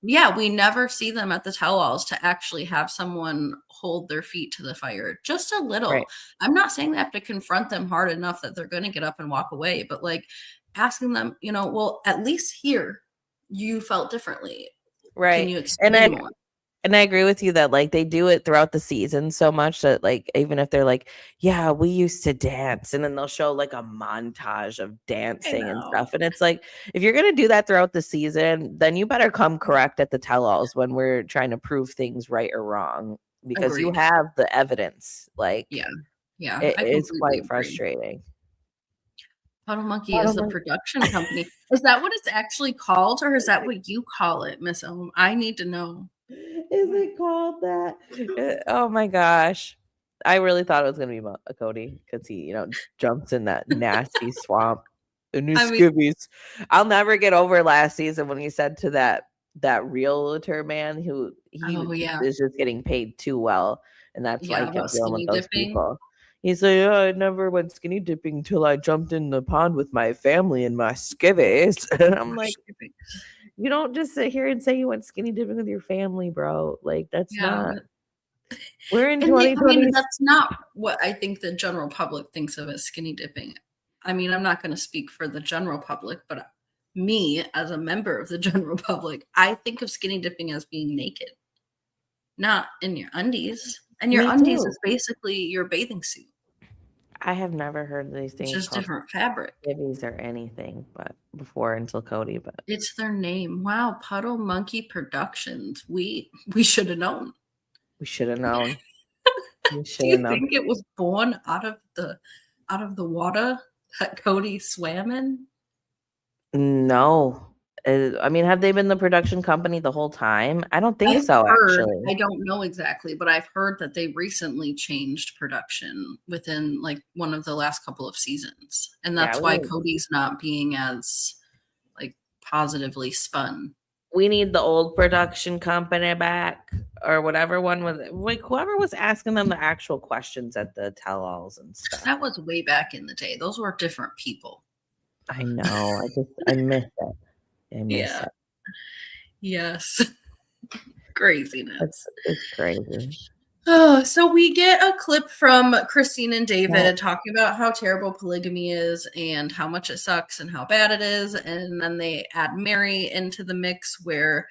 Yeah, we never see them at the tell-alls to actually have someone hold their feet to the fire. Just a little. Right. I'm not saying they have to confront them hard enough that they're going to get up and walk away, but like asking them, well, at least here you felt differently. Right. Can you explain more? And I agree with you that like they do it throughout the season so much that like even if they're like, yeah, we used to dance, and then they'll show like a montage of dancing and stuff. And it's like, if you're gonna do that throughout the season, then you better come correct at the tell-alls when we're trying to prove things right or wrong, because you have the evidence. Like, yeah, it is quite frustrating. Puddle Monkey is a production company. Is that what it's actually called, or is that what you call it, Miss Ohm? I need to know. Is it called that? Oh my gosh. I really thought it was going to be a Kody because he, jumps in that nasty swamp. Skivvies. I'll never get over last season when he said to that realtor man who is just getting paid too well. And that's why he kept dealing with those people. He's like, I never went skinny dipping until I jumped in the pond with my family and my skivvies. And I'm like, you don't just sit here and say you went skinny dipping with your family, bro. Like, that's not. We're in 2020. That's not what I think the general public thinks of as skinny dipping. I mean, I'm not going to speak for the general public, but me as a member of the general public, I think of skinny dipping as being naked, not in your undies. And your undies is basically your bathing suit. I have never heard these things. It's just different fabric. Skivvies or anything, but before until Kody. But it's their name. Wow, Puddle Monkey Productions. We should have known. We should have known. Do you think it was born out of the water that Kody swam in? No. I mean, have they been the production company the whole time? I don't think actually. I don't know exactly, but I've heard that they recently changed production within like one of the last couple of seasons. And that's why Kody's not being as like positively spun. We need the old production company back, or whatever one was, like whoever was asking them the actual questions at the tell-alls and stuff. That was way back in the day. Those were different people. I know. I miss it. Yeah. Yes. Craziness. It's crazy. Oh, so we get a clip from Christine and David talking about how terrible polygamy is and how much it sucks and how bad it is. And then they add Meri into the mix where,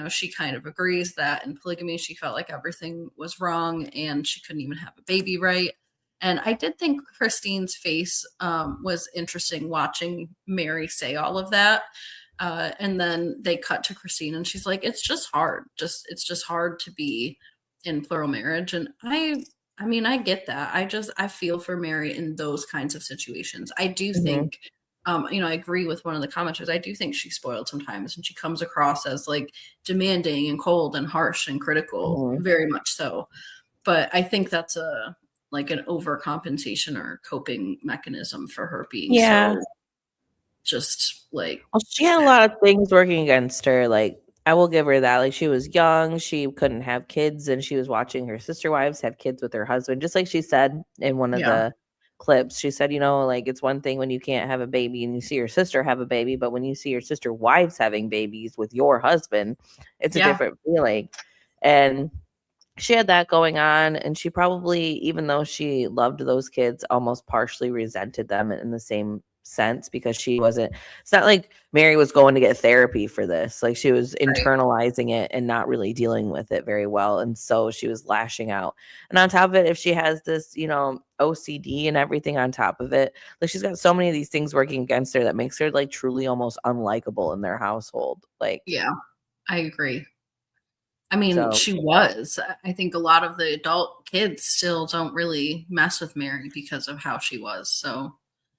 she kind of agrees that in polygamy, she felt like everything was wrong and she couldn't even have a baby right. And I did think Christine's face was interesting watching Meri say all of that. And then they cut to Christine and she's like, it's just hard. It's just hard to be in plural marriage. And I mean, I get that. I feel for Meri in those kinds of situations. I do think I agree with one of the commenters. I do think she's spoiled sometimes, and she comes across as like demanding and cold and harsh and critical, very much so. But I think that's an overcompensation or coping mechanism for her being so just like. Well, she had a lot of things working against her. Like, I will give her that. Like, she was young, she couldn't have kids, and she was watching her sister wives have kids with her husband. Just like she said in one of the clips, she said, like, it's one thing when you can't have a baby and you see your sister have a baby, but when you see your sister wives having babies with your husband, it's a different feeling. And she had that going on, and she probably, even though she loved those kids, almost partially resented them in the same sense, because it's not like Meri was going to get therapy for this. Like, she was internalizing it and not really dealing with it very well, and so she was lashing out. And on top of it, if she has this OCD and everything on top of it, like, she's got so many of these things working against her that makes her like truly almost unlikable in their household. Like, I agree. I mean, she was. I think a lot of the adult kids still don't really mess with Meri because of how she was. So,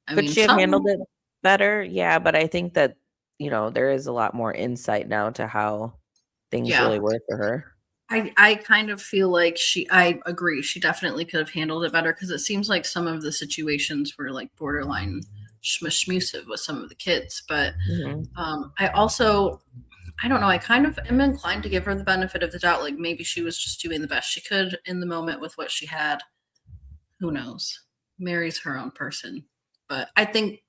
could she have handled it better? Yeah, but I think that, there is a lot more insight now to how things really were for her. I kind of feel like I agree. She definitely could have handled it better, because it seems like some of the situations were like borderline schmusive with some of the kids. But I don't know. I kind of am inclined to give her the benefit of the doubt. Like, maybe she was just doing the best she could in the moment with what she had. Who knows? Meri's her own person. But I think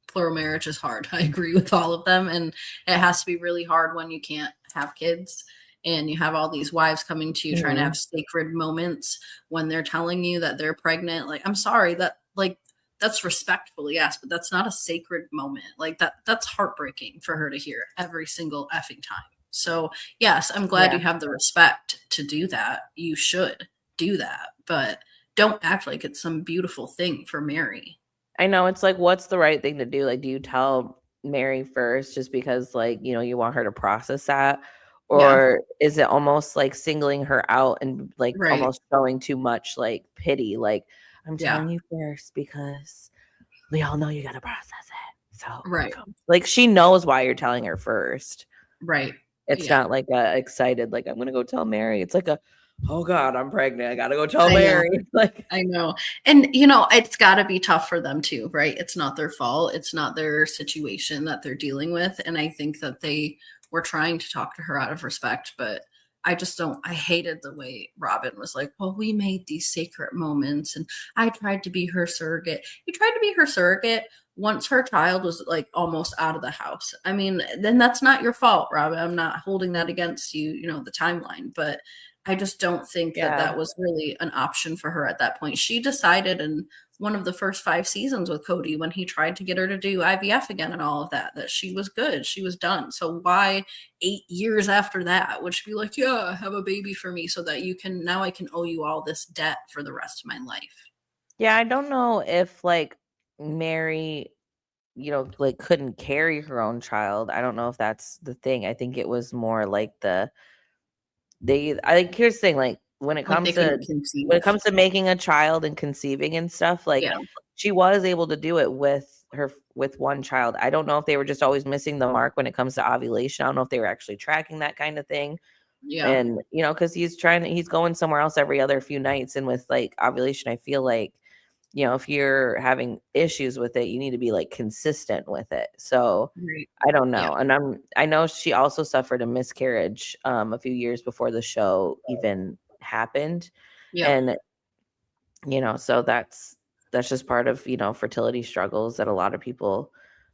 plural marriage is hard. I agree with all of them. And it has to be really hard when you can't have kids and you have all these wives coming to you trying to have sacred moments when they're telling you that they're pregnant. Like, I'm sorry, that's respectful, yes, but that's not a sacred moment. Like, that's heartbreaking for her to hear every single effing time. So yes, I'm glad you have the respect to do that. You should do that, but don't act like it's some beautiful thing for Meri. I know, it's like, what's the right thing to do? Like, do you tell Meri first just because, like, you want her to process that? Or is it almost like singling her out and like almost showing too much like pity? Like, I'm telling you first because we all know you got to process it. So, like, she knows why you're telling her first. Right. It's not like excited, like, I'm going to go tell Meri. It's like oh God, I'm pregnant. I got to go tell Meri. Like, I know. And, it's got to be tough for them too, right? It's not their fault. It's not their situation that they're dealing with. And I think that they were trying to talk to her out of respect, but I hated the way Robyn was like, well, we made these sacred moments and I tried to be her surrogate. You tried to be her surrogate once her child was like almost out of the house. I mean, then that's not your fault, Robyn. I'm not holding that against you, the timeline, but I just don't think that was really an option for her at that point. She decided in one of the first 5 seasons with Kody, when he tried to get her to do IVF again and all of that she was good. She was done. So why 8 years after that would she be like, yeah, have a baby for me so that now I can owe you all this debt for the rest of my life. Yeah, I don't know if like Meri, like couldn't carry her own child. I don't know if that's the thing. I think it was more like I think here's the thing, like when it comes to making a child and conceiving and stuff, like she was able to do it with one child. I don't know if they were just always missing the mark when it comes to ovulation. I don't know if they were actually tracking that kind of thing. And because he's going somewhere else every other few nights, and with like ovulation, I feel like if you're having issues with it, you need to be like consistent with it. So I don't know. And I know she also suffered a miscarriage a few years before the show even happened. And so that's just part of fertility struggles that a lot of people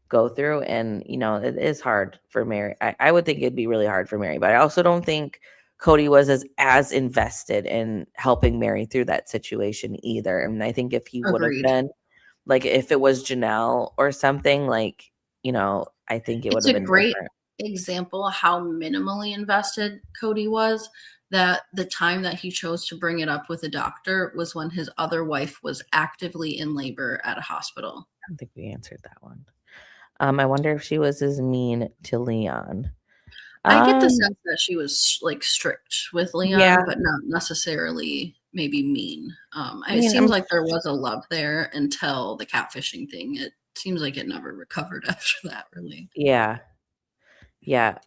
go through. And it is hard for Meri. I would think it'd be really hard for Meri, but I also don't think Kody was as invested in helping Meri through that situation either. And I think if he would have been, like, if it was Janelle or something, like, I think it would have been great example how minimally invested Kody was, that the time that he chose to bring it up with a doctor was when his other wife was actively in labor at a hospital. I don't think we answered that one. I wonder if she was as mean to Leon. I get the sense that she was like strict with Leon, but not necessarily maybe mean. It seems like there was a love there until the catfishing thing. seems like it never recovered after that, really. Yeah. Yeah.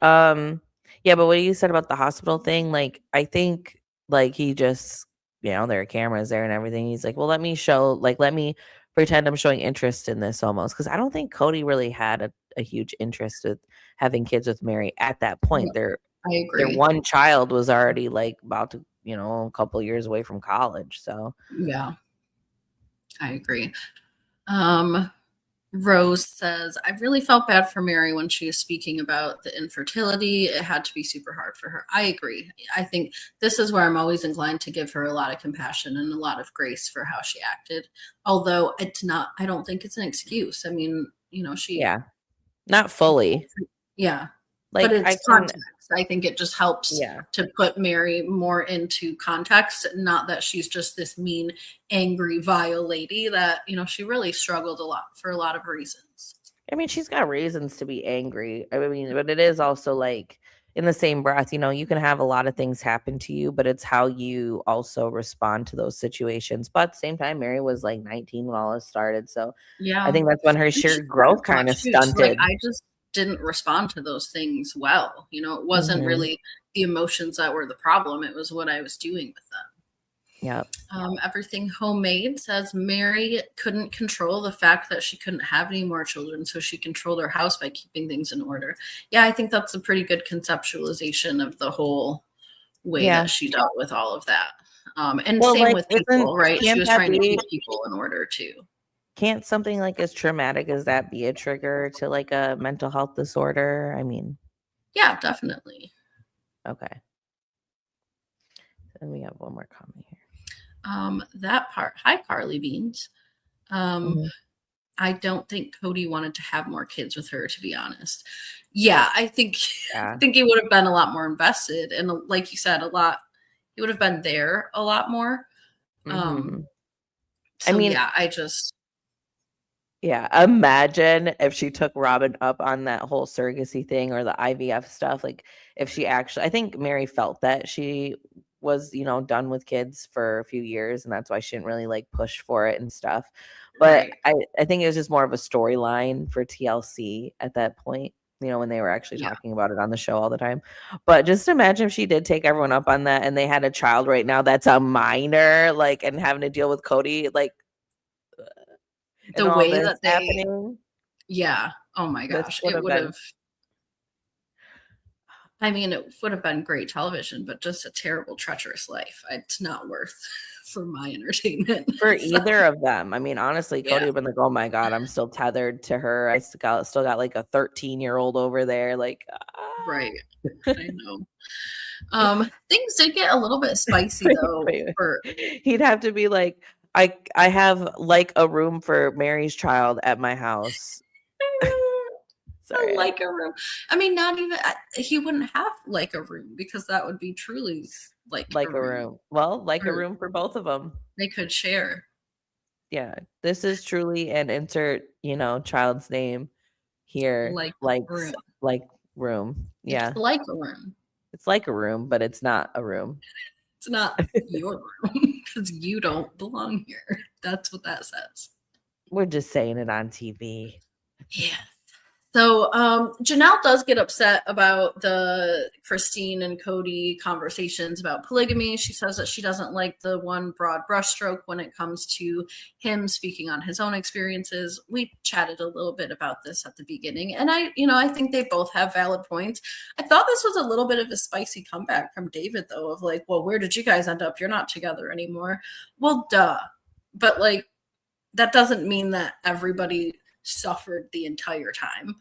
Yeah, but what you said about the hospital thing, like, I think, like, he just, there are cameras there and everything. He's like, well, let me pretend I'm showing interest in this almost. Cause I don't think Kody really had a huge interest with having kids with Meri at that point. Yeah, I Their agree. one child was already like about to, a couple years away from college. So Yeah, I agree. Rose says, I really felt bad for Meri when she was speaking about the infertility. It had to be super hard for her. I agree. I think this is where I'm always inclined to give her a lot of compassion and a lot of grace for how she acted. Although I don't think it's an excuse. I mean, yeah, not fully. Yeah. Like, but it's context. I think it just helps Yeah. to put Meri more into context, not that she's just this mean, angry, vile lady that, she really struggled a lot for a lot of reasons. I mean, she's got reasons to be angry. I mean, but it is also like in the same breath, you can have a lot of things happen to you, but it's how you also respond to those situations. But at the same time, Meri was like 19 when all this started. So Yeah. I think that's when her sheer growth kind of stunted. Like, I just didn't respond to those things well. It wasn't really the emotions that were the problem. It was what I was doing with them. Yeah. Everything homemade says Meri couldn't control the fact that she couldn't have any more children, so she controlled her house by keeping things in order. Yeah, I think that's a pretty good conceptualization of the whole way that she dealt with all of that. And same with people, right? She was trying to keep people in order too. Can't something like as traumatic as that be a trigger to like a mental health disorder? I mean, yeah, definitely. Okay. Then we have one more comment here. That part. Hi, Carly Beans. I don't think Kody wanted to have more kids with her, to be honest. Yeah, I think he would have been a lot more invested, and like you said, he would have been there a lot more. Imagine if she took Robyn up on that whole surrogacy thing or the IVF stuff. Like, if she actually, I think Meri felt that she was, done with kids for a few years, and that's why she didn't really like push for it and stuff. But I think it was just more of a storyline for TLC at that point, when they were actually talking about it on the show all the time. But just imagine if she did take everyone up on that and they had a child right now that's a minor, like, and having to deal with Kody, like, the way that happening. Yeah. Oh my gosh. It would have. I mean, it would have been great television, but just a terrible, treacherous life. It's not worth for my entertainment. For either of them. I mean, honestly, Kody would have been like, oh my God, I'm still tethered to her. I still got like a 13-year-old over there. Like, Right. I know. Things did get a little bit spicy though. He'd have to be like, I have like a room for Meri's child at my house. Sorry. Like a room. I mean, not even he wouldn't have like a room because that would be truly like a room. Well, like a room for both of them. They could share. Yeah, this is truly an insert, child's name here. Like room. Yeah, it's like a room. It's like a room, but it's not a room. It's not your room because you don't belong here. That's what that says. We're just saying it on TV. Yeah. So Janelle does get upset about the Christine and Kody conversations about polygamy. She says that she doesn't like the one broad brushstroke when it comes to him speaking on his own experiences. We chatted a little bit about this at the beginning, and I think they both have valid points. I thought this was a little bit of a spicy comeback from David, though, of like, well, where did you guys end up? You're not together anymore. Well, duh. But like, that doesn't mean that everybody suffered the entire time.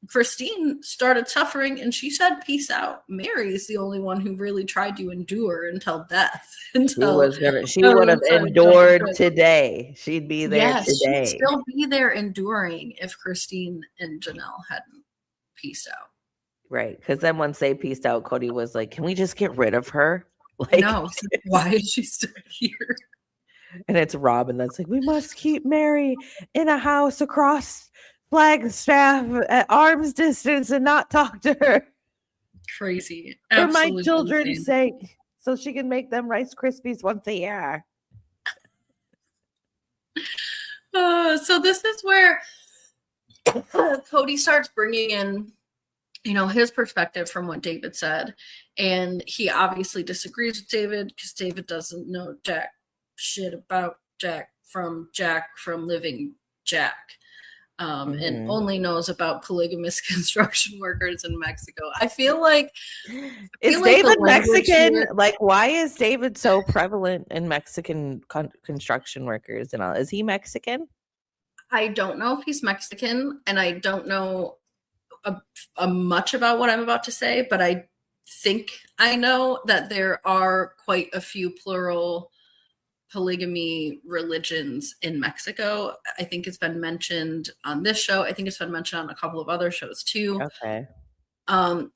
Christine started suffering and she said peace out. Meri is the only one who really tried to endure until death. She would have endured today. She'd be there today. She'd still be there enduring if Christine and Janelle hadn't peaced out. Right. Because then once they peaced out, Kody was like, can we just get rid of her? Like, no, why is she still here? And it's Robyn that's like, we must keep Meri in a house across Flagstaff at arm's distance and not talk to her. Crazy. For my children's sake. So she can make them Rice Krispies once a year. So this is where Kody starts bringing in, his perspective from what David said. And he obviously disagrees with David because David doesn't know jack shit about Jack from living Jack. And only knows about polygamous construction workers in Mexico. I feel like David Mexican? Here, like, why is David so prevalent in Mexican construction workers and all? Is he Mexican? I don't know if he's Mexican, and I don't know much about what I'm about to say, but I think I know that there are quite a few plural polygamy religions in Mexico. I think it's been mentioned on this show. I think it's been mentioned on a couple of other shows too. Okay.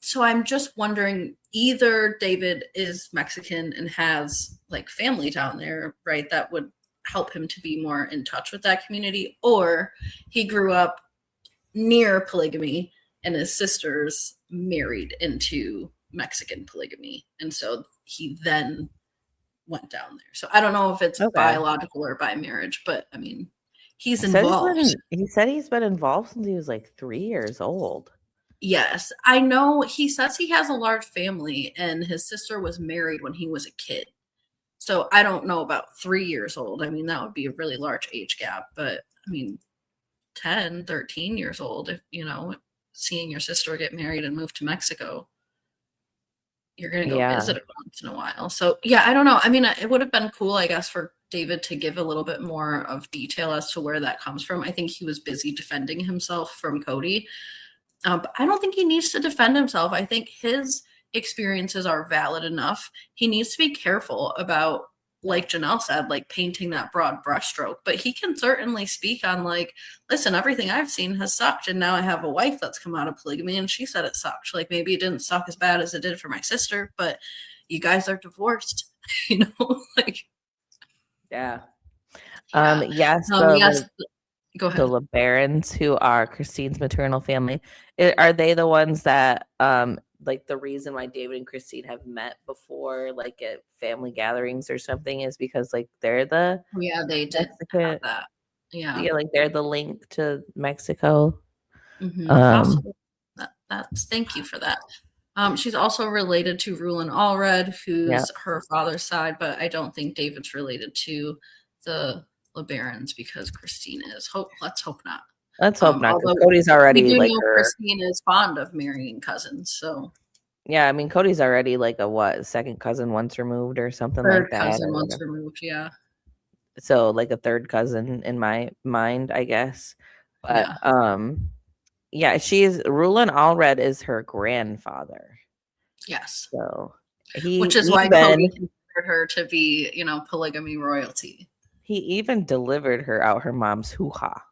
So I'm just wondering, either David is Mexican and has like family down there, right, that would help him to be more in touch with that community, or he grew up near polygamy and his sisters married into Mexican polygamy, and so he then went down there. So I don't know if it's biological or by marriage, but I mean, he's involved. He said he's been involved since he was like 3 years old. Yes, I know. He says he has a large family and his sister was married when he was a kid. So I don't know about 3 years old. I mean, that would be a really large age gap, but I mean, 10, 13 years old, if, seeing your sister get married and move to Mexico, you're going to go visit her once in a while. So yeah, I don't know. I mean, it would have been cool, I guess, for David to give a little bit more of detail as to where that comes from. I think he was busy defending himself from Kody. But I don't think he needs to defend himself. I think his experiences are valid enough. He needs to be careful about, like Janelle said, like painting that broad brushstroke. But he can certainly speak on like, listen, everything I've seen has sucked. And now I have a wife that's come out of polygamy and she said it sucked. Like maybe it didn't suck as bad as it did for my sister, but you guys are divorced, like. Yeah. Yes. Go ahead. The LeBarons, who are Christine's maternal family, are they the ones that like the reason why David and Christine have met before, like at family gatherings or something, is because like they're the they did have that. Yeah, like they're the link to Mexico. Possible. That's thank you for that. She's also related to Rulon Allred, who's her father's side, but I don't think David's related to the LeBarons because Christine is. Let's hope not. Let's hope not. Kody's already like Christine is fond of marrying cousins, so yeah. I mean, Kody's already like a second cousin once removed or something like that. Cousin once removed, yeah. So like a third cousin in my mind, I guess. But she's Rulon Allred is her grandfather. Yes. So which is why Kody considered her to be, polygamy royalty. He even delivered her out her mom's hoo-ha.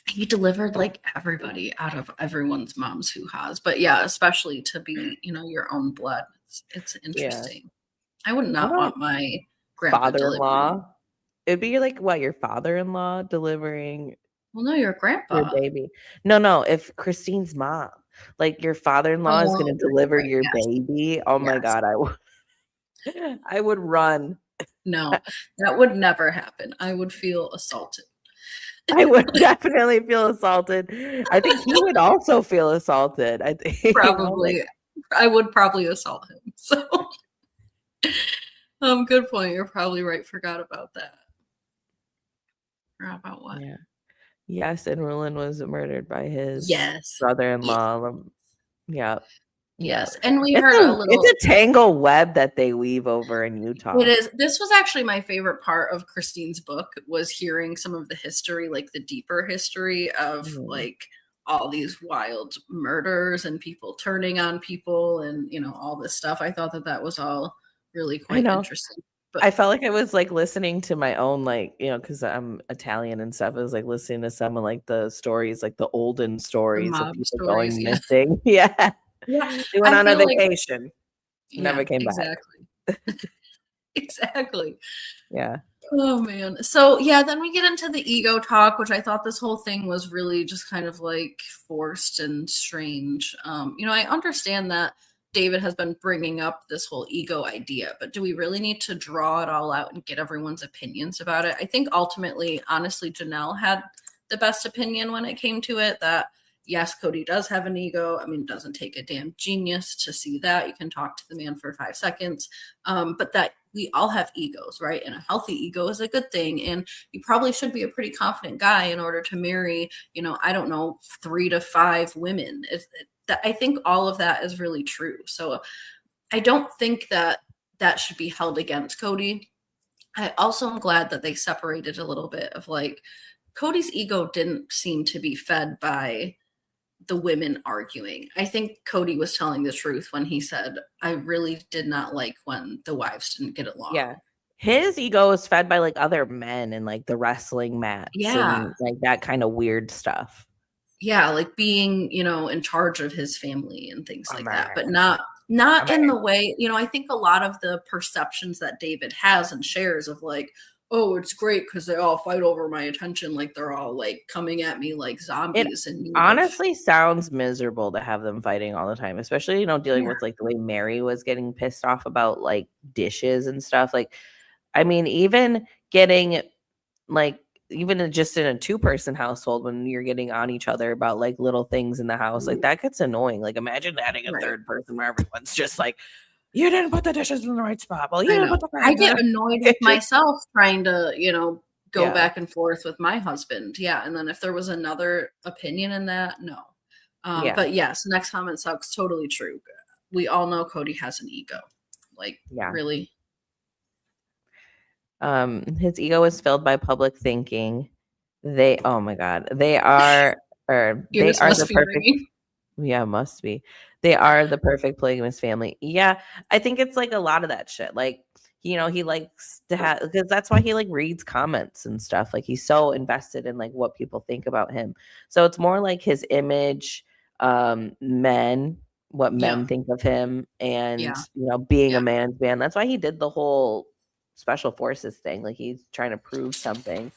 He delivered like everybody out of everyone's mom's hoo-has. But yeah, especially to be, your own blood. It's interesting. Yeah. I would not want my grandpa father-in-law. It'd be like what, your father-in-law delivering. Well, no, your grandpa. Your baby. No, if Christine's mom, like your father-in-law is going to deliver your baby. Oh my God, I would run. No, that would never happen. I would feel assaulted. I would definitely feel assaulted. I think he would also feel assaulted. I think probably. I would probably assault him. So, good point. You're probably right. Forgot about that. Forgot about what? Yeah. Yes, and Rulon was murdered by his brother-in-law. Yeah. Yes, and we heard a little. It's a tangle web that they weave over in Utah. It is. This was actually my favorite part of Christine's book, was hearing some of the history, like the deeper history of like all these wild murders and people turning on people and all this stuff. I thought that was all really quite interesting. But I felt like I was like listening to my own, like, because I'm Italian and stuff. I was like listening to some of like the stories, like the olden stories of people going missing. Yeah. Yeah, they went on a vacation. Never came back. Exactly. Yeah. Oh man. So yeah, then we get into the ego talk, which I thought this whole thing was really just kind of like forced and strange. I understand that David has been bringing up this whole ego idea, but do we really need to draw it all out and get everyone's opinions about it? I think ultimately, honestly, Janelle had the best opinion when it came to it, that yes, Kody does have an ego. I mean, it doesn't take a damn genius to see that. You can talk to the man for 5 seconds. But that we all have egos, right? And a healthy ego is a good thing. And you probably should be a pretty confident guy in order to marry, I don't know, 3 to 5 women. I think all of that is really true. So I don't think that should be held against Kody. I also am glad that they separated a little bit of like, Kody's ego didn't seem to be fed by the women arguing. I think Kody was telling the truth when he said, I really did not like when the wives didn't get along. Yeah. His ego is fed by like other men and like the wrestling mats and like that kind of weird stuff. Yeah, like being, in charge of his family and things like that, but not in the way, I think a lot of the perceptions that David has and shares of like, oh, it's great because they all fight over my attention. Like they're all like coming at me like zombies. It honestly sounds miserable to have them fighting all the time, especially, dealing with like the way Meri was getting pissed off about like dishes and stuff. Like, I mean, even getting like, even just in a 2-person household, when you're getting on each other about like little things in the house, like that gets annoying. Like imagine adding a third person where everyone's just like, you didn't put the dishes in the right spot. Well, you didn't put the I get annoyed with myself trying to, go back and forth with my husband. Yeah. And then if there was another opinion in that, no. But yes, next comment sucks. Totally true. We all know Kody has an ego. Like, really. His ego is filled by public thinking. Oh my God, they are the perfect. Yeah, must be. They are the perfect polygamous family. Yeah, I think it's like a lot of that shit. Like, he likes to have, because that's why he like reads comments and stuff. Like he's so invested in like what people think about him. So it's more like his image, what men think of him, and being a man's man. That's why he did the whole special forces thing. Like he's trying to prove something.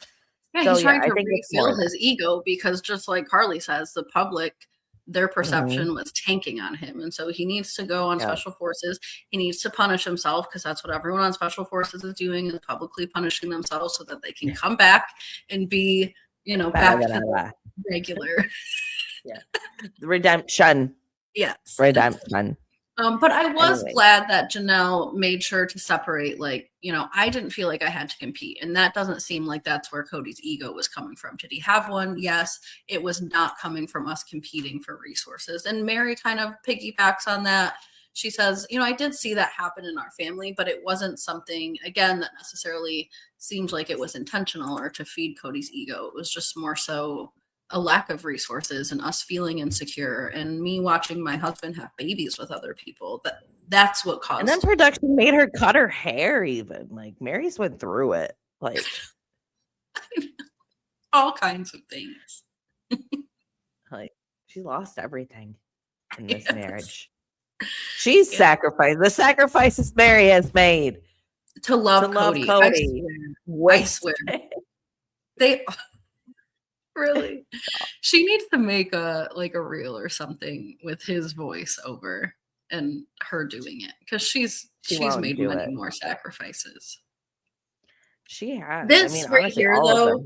Yeah, he's trying to refill his ego, because just like Carly says, the public, their perception was tanking on him. And so he needs to go on special forces. He needs to punish himself, because that's what everyone on special forces is doing, is publicly punishing themselves so that they can come back and be, back to the regular. Redemption. Yes. Redemption. But I was glad that Janelle made sure to separate, like, I didn't feel like I had to compete. And that doesn't seem like that's where Kody's ego was coming from. Did he have one? Yes. It was not coming from us competing for resources. And Meri kind of piggybacks on that. She says, I did see that happen in our family, but it wasn't something, again, that necessarily seemed like it was intentional or to feed Kody's ego. It was just more so a lack of resources and us feeling insecure, and me watching my husband have babies with other people. That's what caused. And then production made her cut her hair. Even like Meri's went through it, like all kinds of things. Like she lost everything in this marriage. She's sacrificed. The sacrifices Meri has made to love Kody. I swear. They. Really, she needs to make a reel or something with his voice over and her doing it, because she's made many more sacrifices. She has. This right here, though,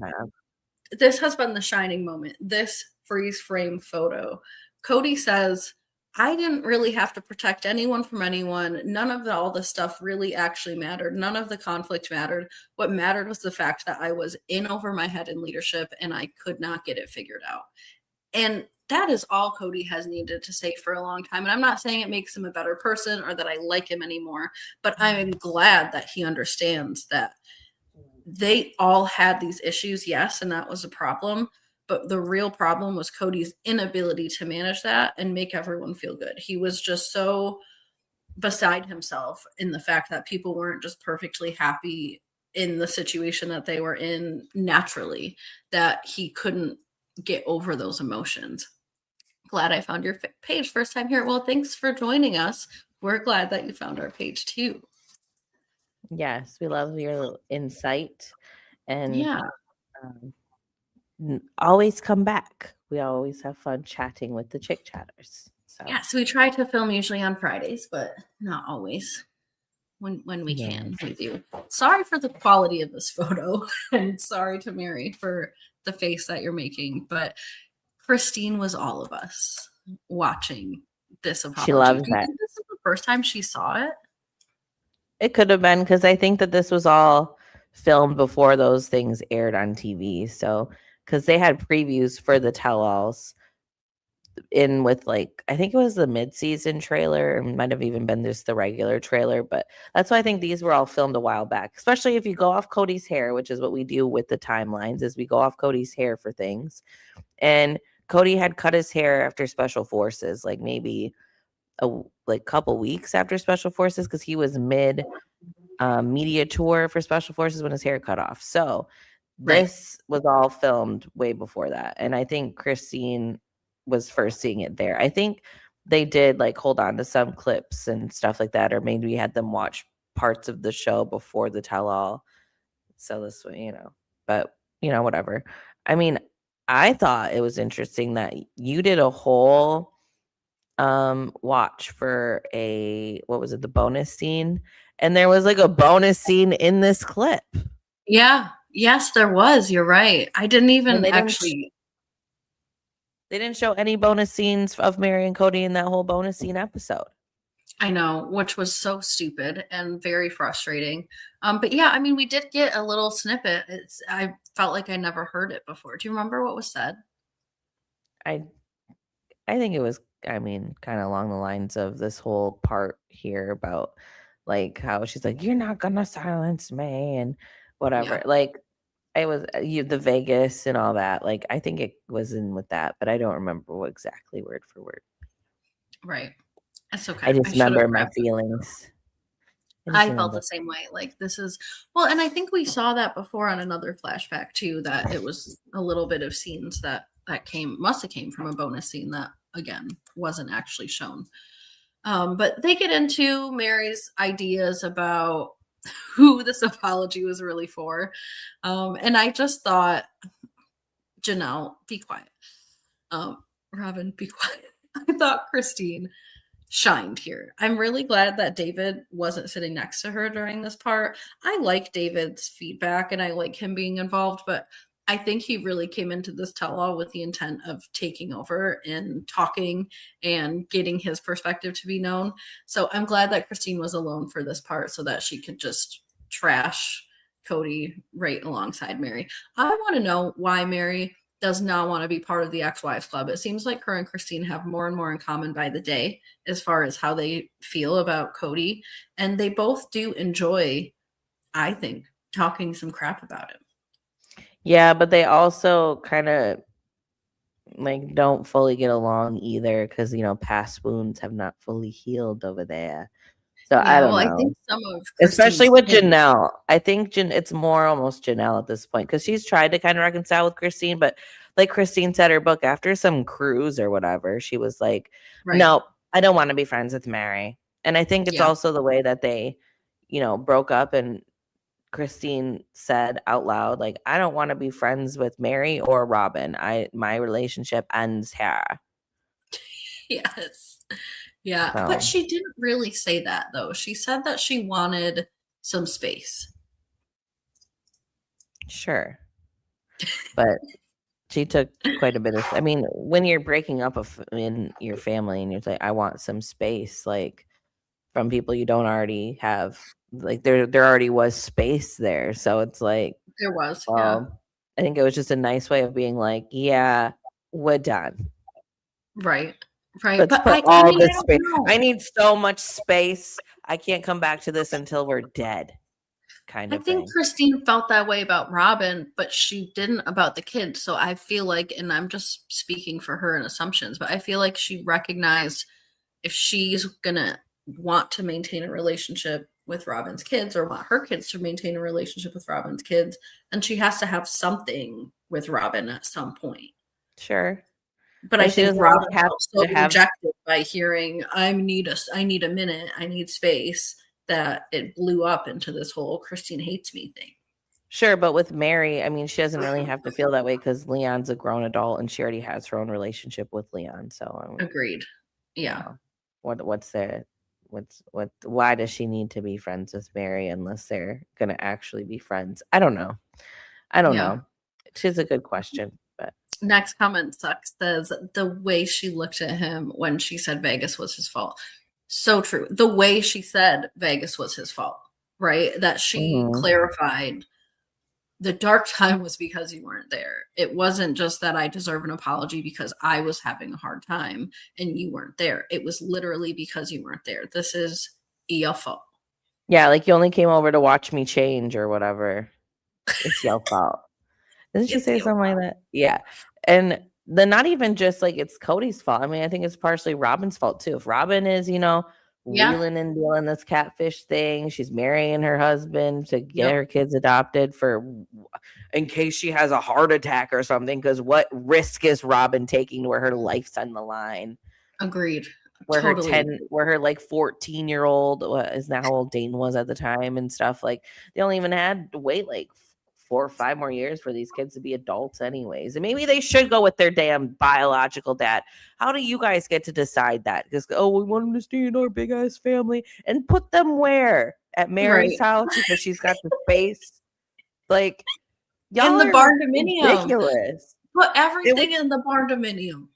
this has been the shining moment. This freeze frame photo. Kody says, I didn't really have to protect anyone from anyone. None of all the stuff really actually mattered. None of the conflict mattered. What mattered was the fact that I was in over my head in leadership and I could not get it figured out. And that is all Kody has needed to say for a long time. And I'm not saying it makes him a better person or that I like him anymore, but I'm glad that he understands that they all had these issues. Yes, and that was a problem. But the real problem was Kody's inability to manage that and make everyone feel good. He was just so beside himself in the fact that people weren't just perfectly happy in the situation that they were in naturally, that he couldn't get over those emotions. Glad I found your page first time here. Well, thanks for joining us. We're glad that you found our page too. Yes, we love your insight. And always come back. We always have fun chatting with the chick chatters. So we try to film usually on Fridays, but not always. when we can. We do. Sorry for the quality of this photo, and sorry to Meri for the face that you're making, but Christine was all of us watching this apology. She loves Do you that. think this is the first time she saw it? It could have been, because I think that this was all filmed before those things aired on TV. So, because they had previews for the tell-alls in with, like, I think it was the mid-season trailer, and might have even been just the regular trailer, but that's why I think these were all filmed a while back, especially if you go off Kody's hair, which is what we do with the timelines, is we go off Kody's hair for things. And Kody had cut his hair after Special Forces, like maybe a couple weeks after Special Forces, because he was mid media tour for Special Forces when his hair cut off. So this was all filmed way before that. And I think Christine was first seeing it there. I think they did like hold on to some clips and stuff like that, or maybe we had them watch parts of the show before the tell-all. So this way, but whatever. I mean, I thought it was interesting that you did a whole watch for what was it, the bonus scene, and there was like a bonus scene in this clip. Yes, there was. You're right. I didn't even they didn't show any bonus scenes of Meri and Kody in that whole bonus scene episode. I know, which was so stupid and very frustrating. But yeah, I mean, we did get a little snippet. I felt like I never heard it before. Do you remember what was said? I think it was, kind of along the lines of this whole part here about like how she's like, "You're not gonna silence me," and whatever. Yeah. Like, it was the Vegas and all that. Like, I think it was in with that, but I don't remember what exactly word for word. Right. That's okay. I just remember my feelings. I felt the same way. Like, this is, well, and I think we saw that before on another flashback too, that it was a little bit of scenes that must have came from a bonus scene that, again, wasn't actually shown. But they get into Meri's ideas about who this apology was really for. And I just thought, Janelle, be quiet. Robyn, be quiet. I thought Christine shined here. I'm really glad that David wasn't sitting next to her during this part. I like David's feedback and I like him being involved, but I think he really came into this tell-all with the intent of taking over and talking and getting his perspective to be known. So I'm glad that Christine was alone for this part so that she could just trash Kody right alongside Meri. I want to know why Meri does not want to be part of the ex-wives club. It seems like her and Christine have more and more in common by the day as far as how they feel about Kody. And they both do enjoy, I think, talking some crap about him. Yeah, but they also kind of like don't fully get along either because, past wounds have not fully healed over there. So yeah, I don't know. I think some of especially with Janelle. I think it's more almost Janelle at this point because she's tried to kind of reconcile with Christine, but like Christine said, her book after some cruise or whatever, she was like, "No, I don't want to be friends with Meri." And I think it's also the way that they, broke up, and Christine said out loud, like, "I don't want to be friends with Meri or Robyn. My relationship ends here." Yes. Yeah, but she didn't really say that, though. She said that she wanted some space. Sure. But she took quite a bit of, when you're breaking up in your family and you're like, "I want some space," like, from people you don't already have, like, there already was space there. So it's like, there was, yeah. I think it was just a nice way of being like, "Yeah, we're done." Right. Right. Let's put all this space. I need so much space. I can't come back to this until we're dead. Kind of thing. Christine felt that way about Robyn, but she didn't about the kids. So I feel like, and I'm just speaking for her and assumptions, but I feel like she recognized if she's gonna want to maintain a relationship with Robyn's kids or want her kids to maintain a relationship with Robyn's kids, then she has to have something with Robyn at some point. Sure. But I think Robyn felt so rejected by hearing, I need a minute, I need space, that it blew up into this whole Christine hates me thing. Sure, but with Meri, she doesn't really have to feel that way because Leon's a grown adult and she already has her own relationship with Leon. So agreed. Yeah. What's there? Why does she need to be friends with Meri unless they're gonna actually be friends? I don't know. She's a good question, but next comment sucks. Says the way she looked at him when she said Vegas was his fault. So true. The way she said Vegas was his fault, right? That she clarified the dark time was because you weren't there. It wasn't just that I deserve an apology because I was having a hard time and you weren't there. It was literally because you weren't there. This is your fault. Yeah, like you only came over to watch me change or whatever. It's your fault. Didn't she say something like that? Yeah. And then not even just like it's Kody's fault. I mean, I think it's partially Robyn's fault too. If Robyn is, wheeling and dealing this catfish thing, she's marrying her husband to get her kids adopted in case she has a heart attack or something. Because what risk is Robyn taking where her life's on the line? Agreed. Where her 14-year-old isn't that how old Dane was at the time and stuff, like they only even had to wait like 4 or 5 more years for these kids to be adults anyways. And maybe they should go with their damn biological dad. How do you guys get to decide that? Because we want them to stay in our big ass family and put them where? At Meri's house because she's got the space. Like y'all in the barn dominium. Ridiculous. Put everything in the barn dominium.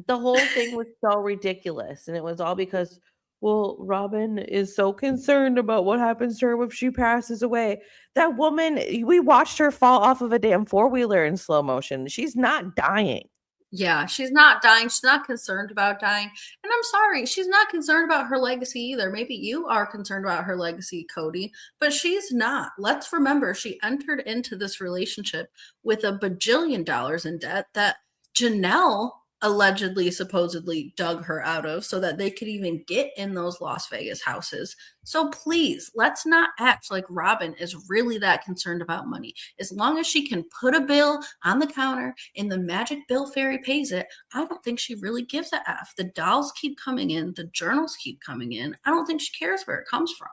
The whole thing was so ridiculous. And it was all because, well, Robyn is so concerned about what happens to her if she passes away. That woman, we watched her fall off of a damn four-wheeler in slow motion. She's not dying. Yeah, she's not dying. She's not concerned about dying. And I'm sorry, she's not concerned about her legacy either. Maybe you are concerned about her legacy, Kody, but she's not. Let's remember, she entered into this relationship with $1 bajillion in debt that Janelle allegedly, supposedly dug her out of so that they could even get in those Las Vegas houses. So please, let's not act like Robyn is really that concerned about money. As long as she can put a bill on the counter and the magic bill fairy pays it, I don't think she really gives a F. The dolls keep coming in. The journals keep coming in. I don't think she cares where it comes from.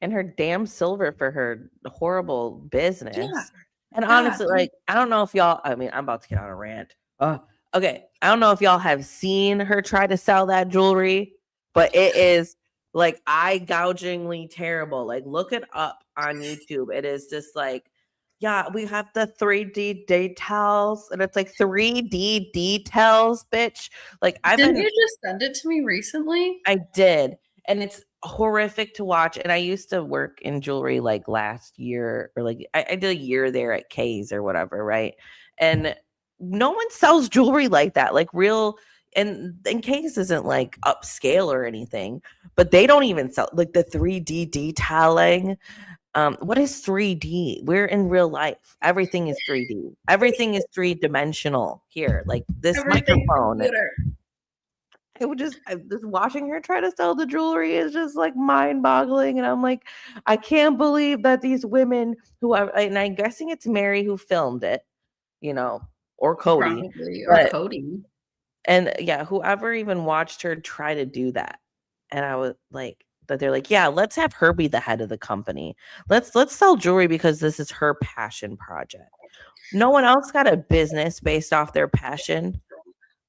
And her damn silver for her horrible business. Yeah. And honestly, like, I don't know if y'all, I mean, I'm about to get on a rant. Okay, I don't know if y'all have seen her try to sell that jewelry, but it is like eye-gougingly terrible. Like, look it up on YouTube. It is just like, yeah, we have the 3D details, and it's like 3D details, bitch. Like, Didn't you just send it to me recently? I did, and it's horrific to watch. And I used to work in jewelry like last year, or like I did a year there at K's or whatever, right? And no one sells jewelry like that, like real. And K's isn't like upscale or anything, but they don't even sell like the 3D detailing. What is 3D? We're in real life. Everything is 3D. Everything is 3-dimensional here. Like this microphone. It would just watching her try to sell the jewelry is just like mind-boggling. And I'm like, I can't believe that these women who are, and I'm guessing it's Meri who filmed it, or Kody. Probably, or Kody. And yeah, whoever even watched her try to do that. And I was like, that they're like, yeah, let's have her be the head of the company. Let's sell jewelry because this is her passion project. No one else got a business based off their passion.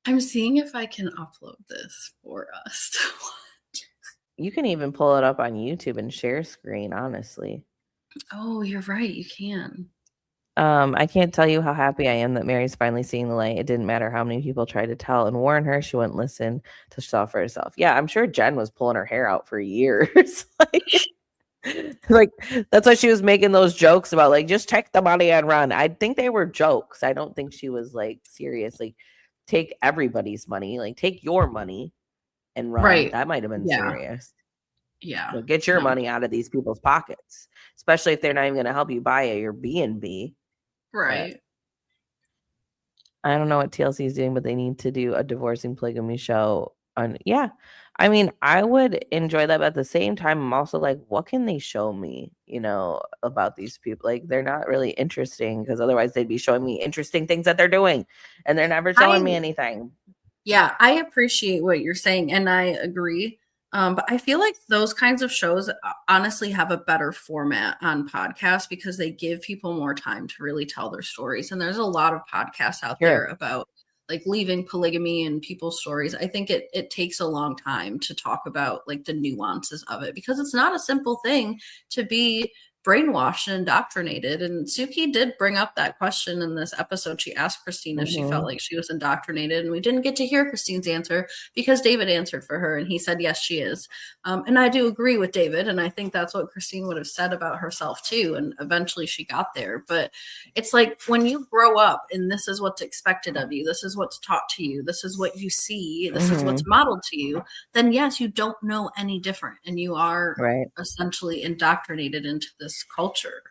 I'm seeing if I can upload this for us to watch. You can even pull it up on YouTube and share screen, honestly. Oh, you're right. You can. I can't tell you how happy I am that Meri's finally seeing the light. It didn't matter how many people tried to tell and warn her. She wouldn't listen to saw for herself. Yeah, I'm sure Jen was pulling her hair out for years. like that's why she was making those jokes about like, just take the money and run. I think they were jokes. I don't think she was like serious. Like, take everybody's money. Like, take your money and run. Right. That might have been serious. Yeah. So get your money out of these people's pockets, especially if they're not even going to help you buy your B&B. Right. But I don't know what TLC is doing, but they need to do a divorcing polygamy show on. Yeah. I mean, I would enjoy that, but at the same time, I'm also like, what can they show me, about these people? Like, they're not really interesting because otherwise they'd be showing me interesting things that they're doing, and they're never showing me anything. Yeah, I appreciate what you're saying, and I agree. But I feel like those kinds of shows honestly have a better format on podcasts because they give people more time to really tell their stories. And there's a lot of podcasts out there about like leaving polygamy and people's stories, I think it takes a long time to talk about like the nuances of it, because it's not a simple thing to be brainwashed and indoctrinated. And Suki did bring up that question in this episode. She asked Christine if she felt like she was indoctrinated, and we didn't get to hear Christine's answer because David answered for her, and he said yes, she is. And I do agree with David, and I think that's what Christine would have said about herself too, and eventually she got there. But it's like when you grow up and this is what's expected of you, this is what's taught to you, this is what you see, this is what's modeled to you, then yes, you don't know any different, and you are essentially indoctrinated into this culture.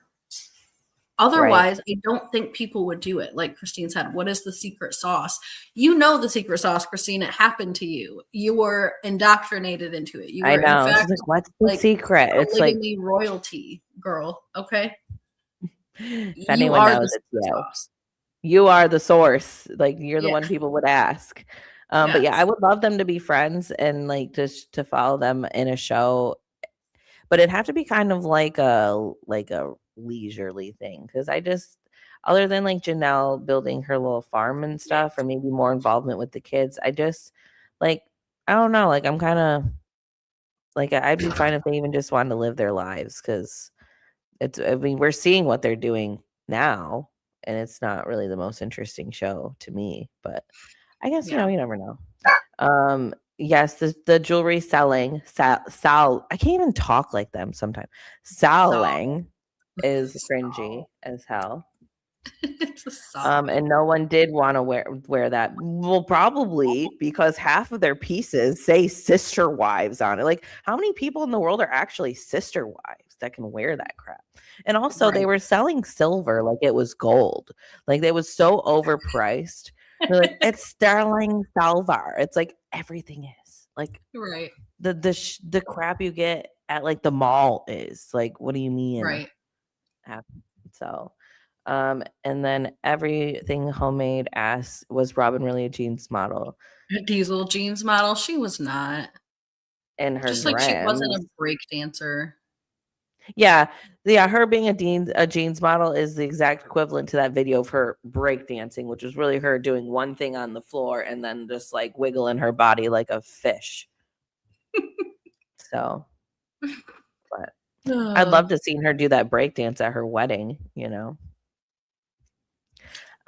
Otherwise, I don't think people would do it. Like Christine said, what is the secret sauce? You know the secret sauce, Christine. It happened to you. You were indoctrinated into it. You were, I know. in fact, like, what's the secret? It's like royalty, girl. Okay. If anyone knows, it's you. You are the source. Like you're the one people would ask. But yeah, I would love them to be friends and like just to follow them in a show. But it'd have to be kind of like a leisurely thing, because I just, other than like Janelle building her little farm and stuff, or maybe more involvement with the kids, I just like, I don't know, like I'm kind of like, I'd be fine if they even just wanted to live their lives, because it's, I mean, we're seeing what they're doing now, and it's not really the most interesting show to me, but I guess, you know, you never know. Yes, the jewelry selling, I can't even talk like them sometimes. Selling is cringy as hell. And no one did want to wear that. Well, probably because half of their pieces say sister wives on it. Like, how many people in the world are actually sister wives that can wear that crap? And also, they were selling silver like it was gold. Like, it was so overpriced. They're like, it's sterling silver. It's like everything is like the crap you get at like the mall is like, what do you mean? So, and then everything homemade ass. Was Robyn really a jeans model? A diesel jeans model? She was not. And her just like she wasn't a break dancer. Yeah, her being a jeans model is the exact equivalent to that video of her breakdancing, which was really her doing one thing on the floor and then just like wiggling her body like a fish. So, but I'd love to see her do that breakdance at her wedding, you know.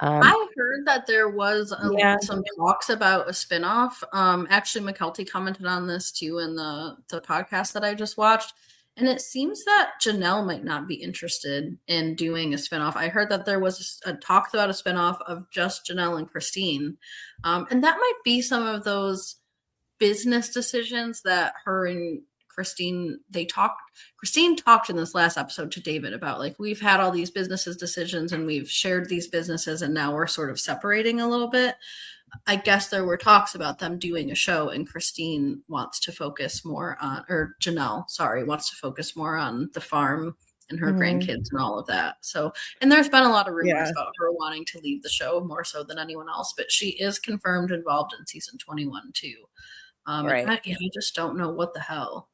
I heard that there was some talks about a spinoff. Actually, McKelty commented on this too in the podcast that I just watched. And it seems that Janelle might not be interested in doing a spinoff. I heard that there was a talk about a spinoff of just Janelle and Christine. And that might be some of those business decisions that her and Christine talked in this last episode to David about, like, we've had all these businesses decisions and we've shared these businesses and now we're sort of separating a little bit. I guess there were talks about them doing a show, and Christine wants to focus more on, or Janelle, sorry, wants to focus more on the farm and her grandkids and all of that. So, and there's been a lot of rumors about her wanting to leave the show more so than anyone else, but she is confirmed involved in season 21 too. I just don't know what the hell.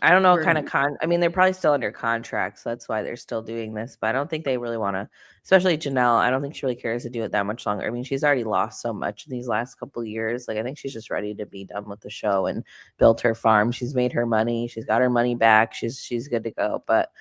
I don't know what kind of I mean, they're probably still under contract, so that's why they're still doing this. But I don't think they really want to, especially Janelle. I don't think she really cares to do it that much longer. I mean, she's already lost so much in these last couple of years. Like, I think she's just ready to be done with the show and build her farm. She's made her money. She's got her money back. She's good to go. But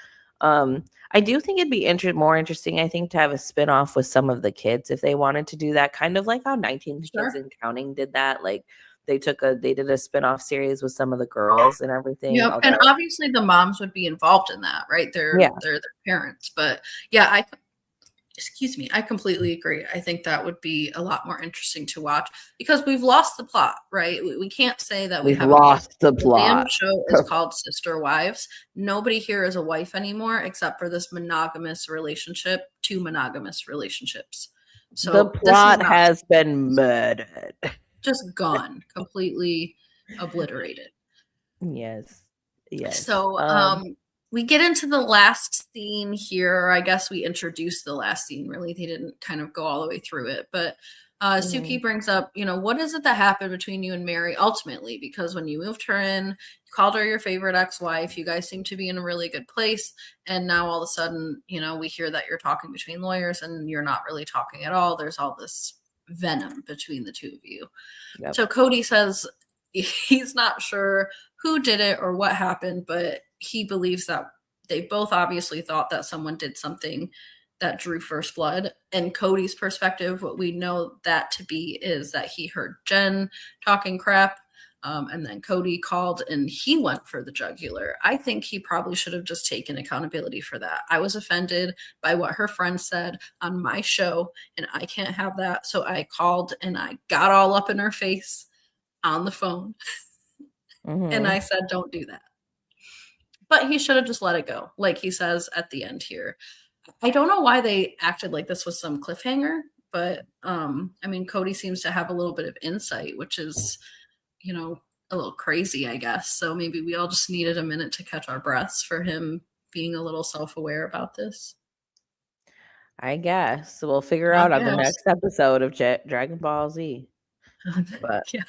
I do think it'd be more interesting, I think, to have a spinoff with some of the kids if they wanted to do that, kind of like how 19 Kids and Counting did that. Like, they did a spin-off series with some of the girls and everything. Yep. And obviously the moms would be involved in that, right? They're their parents. But yeah, I completely agree. I think that would be a lot more interesting to watch because we've lost the plot, right? We can't say that we've lost the plot. The show is called Sister Wives. Nobody here is a wife anymore except for this monogamous relationship, 2 monogamous relationships. So the plot has been murdered. Just gone, completely obliterated. Yes. So we get into the last scene here. I guess we introduced the last scene. Really, they didn't kind of go all the way through it. But Suki brings up, what is it that happened between you and Meri ultimately? Because when you moved her in, you called her your favorite ex-wife. You guys seem to be in a really good place. And now all of a sudden, we hear that you're talking between lawyers and you're not really talking at all. There's all this venom between the two of you. Yep. So Kody says he's not sure who did it or what happened, but he believes that they both obviously thought that someone did something that drew first blood. And Kody's perspective, what we know that to be is that he heard Jen talking crap. And then Kody called and he went for the jugular. I think he probably should have just taken accountability for that. I was offended by what her friend said on my show, and I can't have that. So I called and I got all up in her face on the phone. And I said, don't do that. But he should have just let it go, like he says at the end here. I don't know why they acted like this was some cliffhanger, but I mean, Kody seems to have a little bit of insight, which is, you know, a little crazy, I guess. So maybe we all just needed a minute to catch our breaths for him being a little self-aware about this. I guess we'll figure out on the next episode of Dragon Ball Z. But yeah,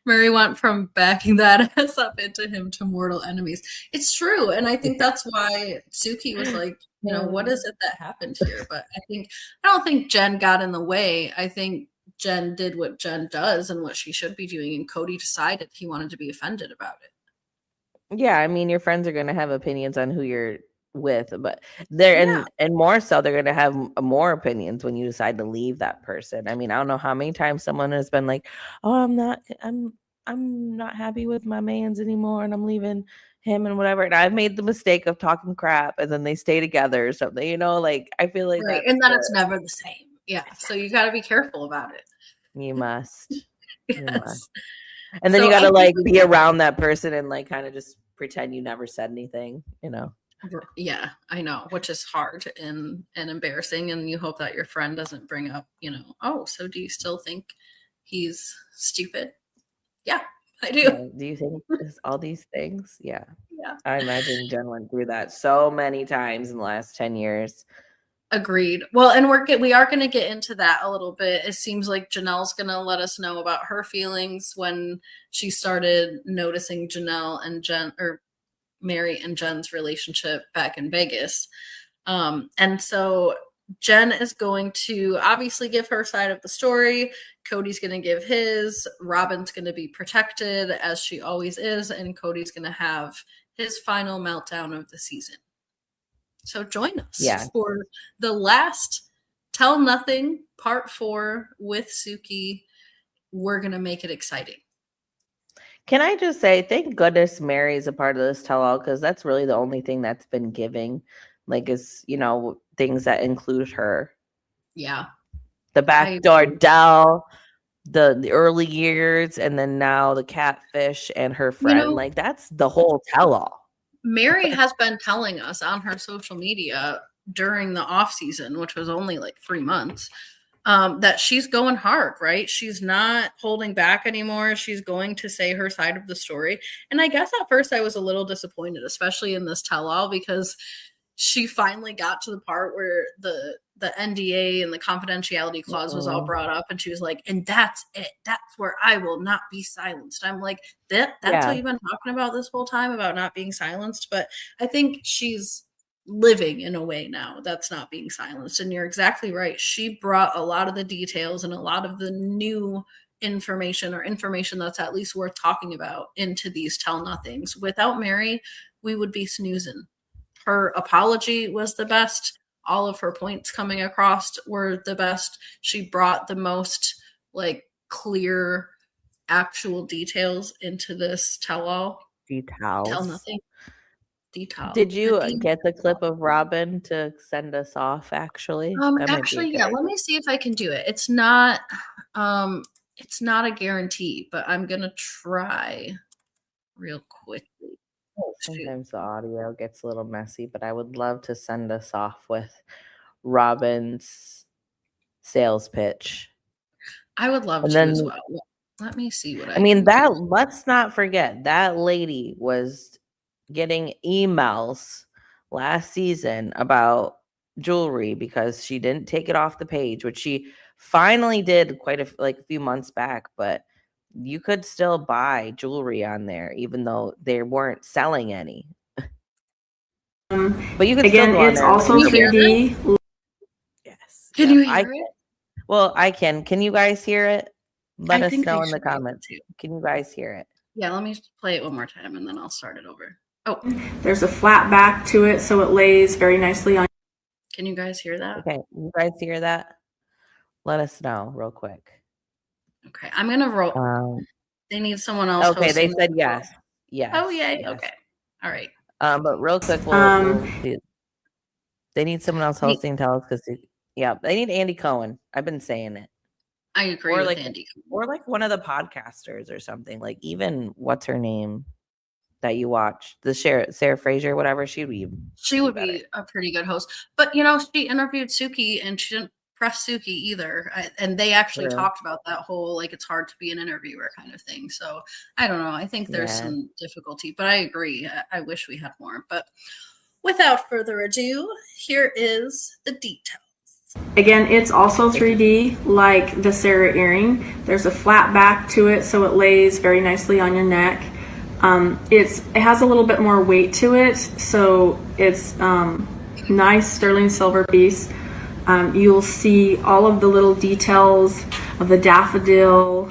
Meri went from backing that ass up into him to mortal enemies. It's true, and I think that's why Suki was like, you know, what is it that happened here? But I don't think Jen got in the way. I think Jen did what Jen does and what she should be doing, and Kody decided he wanted to be offended about it. Yeah, I mean, your friends are going to have opinions on who you're with, but they're and more so they're going to have more opinions when you decide to leave that person. I mean, I don't know how many times someone has been like, "Oh, I'm not happy with my mans anymore, and I'm leaving him and whatever." And I've made the mistake of talking crap, and then they stay together or something. You know, like I feel like right, and then it's never the same. Yeah, so you got to be careful about it. You must. Yes. You must. And then you got to like be around that person and like kind of just pretend you never said anything, you know. Yeah, I know, which is hard and embarrassing, and you hope that your friend doesn't bring up, you know, oh, so do you still think he's stupid? Yeah, I do. Yeah, do you think all these things? Yeah. I imagine Jen went through that so many times in the last 10 years. Agreed. Well, and we are going to get into that a little bit. It seems like Janelle's going to let us know about her feelings when she started noticing Janelle and Jen, or Meri and Jen's relationship back in Vegas. And so Jen is going to obviously give her side of the story. Kody's going to give his. Robyn's going to be protected as she always is, and Kody's going to have his final meltdown of the season. So join us for the last Tell Nothing Part 4 with Suki. We're going to make it exciting. Can I just say, thank goodness Meri's a part of this tell-all, because that's really the only thing that's been giving, like, is, you know, things that include her. Yeah. The backdoor Dell, the early years, and then now the catfish and her friend. You know, like, that's the whole tell-all. Meri has been telling us on her social media during the off season, which was only like 3 months, that she's going hard, right? She's not holding back anymore. She's going to say her side of the story. And I guess at first I was a little disappointed, especially in this tell-all, because she finally got to the part where the NDA and the confidentiality clause was all brought up, and she was like, and that's it. That's where I will not be silenced. I'm like, that's what you've been talking about this whole time, about not being silenced. But I think she's living in a way now that's not being silenced. And you're exactly right. She brought a lot of the details and a lot of the new information, or information that's at least worth talking about, into these tell nothings. Without Meri, we would be snoozing. Her apology was the best. All of her points coming across were the best. She brought the most like clear, actual details into this tell-all. Tell nothing. Detail. Did you get the clip of Robyn to send us off? Actually, yeah. Let me see if I can do it. It's not a guarantee, but I'm gonna try real quickly. Sometimes the audio gets a little messy, but I would love to send us off with Robyn's sales pitch. I would love to as well. Let me see what let's not forget that lady was getting emails last season about jewelry because she didn't take it off the page, which she finally did quite a few months back, but you could still buy jewelry on there, even though they weren't selling any. But you could again, still go on it's there. Also 3D. Yes. Can you hear it? Well, I can. Can you guys hear it? Let us think know I in the should be able comments. to. Can you guys hear it? Yeah, let me play it one more time and then I'll start it over. Oh, There's a flat back to it, so it lays very nicely on. can you guys hear that? Okay, you guys hear that? Let us know real quick. Okay, I'm gonna roll. They need someone else. Okay, they hosting said the yes. call. Yes. Oh yay! Yes. Okay, all right. But real quick, we'll do. They need someone else hosting. Tell us because they need Andy Cohen. I've been saying it. I agree Or with like Andy. or like one of the podcasters or something. Like even what's her name that you watch, the Sarah Fraser, whatever. She would be a pretty good host. But she interviewed Suki and she didn't press Suki either. And they actually talked about that whole like it's hard to be an interviewer kind of thing. So I don't know. I think there's some difficulty, but I agree. I wish we had more. But without further ado, here is the details. Again, it's also 3D like the Sarah earring. There's a flat back to it, so it lays very nicely on your neck. It has a little bit more weight to it, so it's nice sterling silver piece. You'll see all of the little details of the daffodil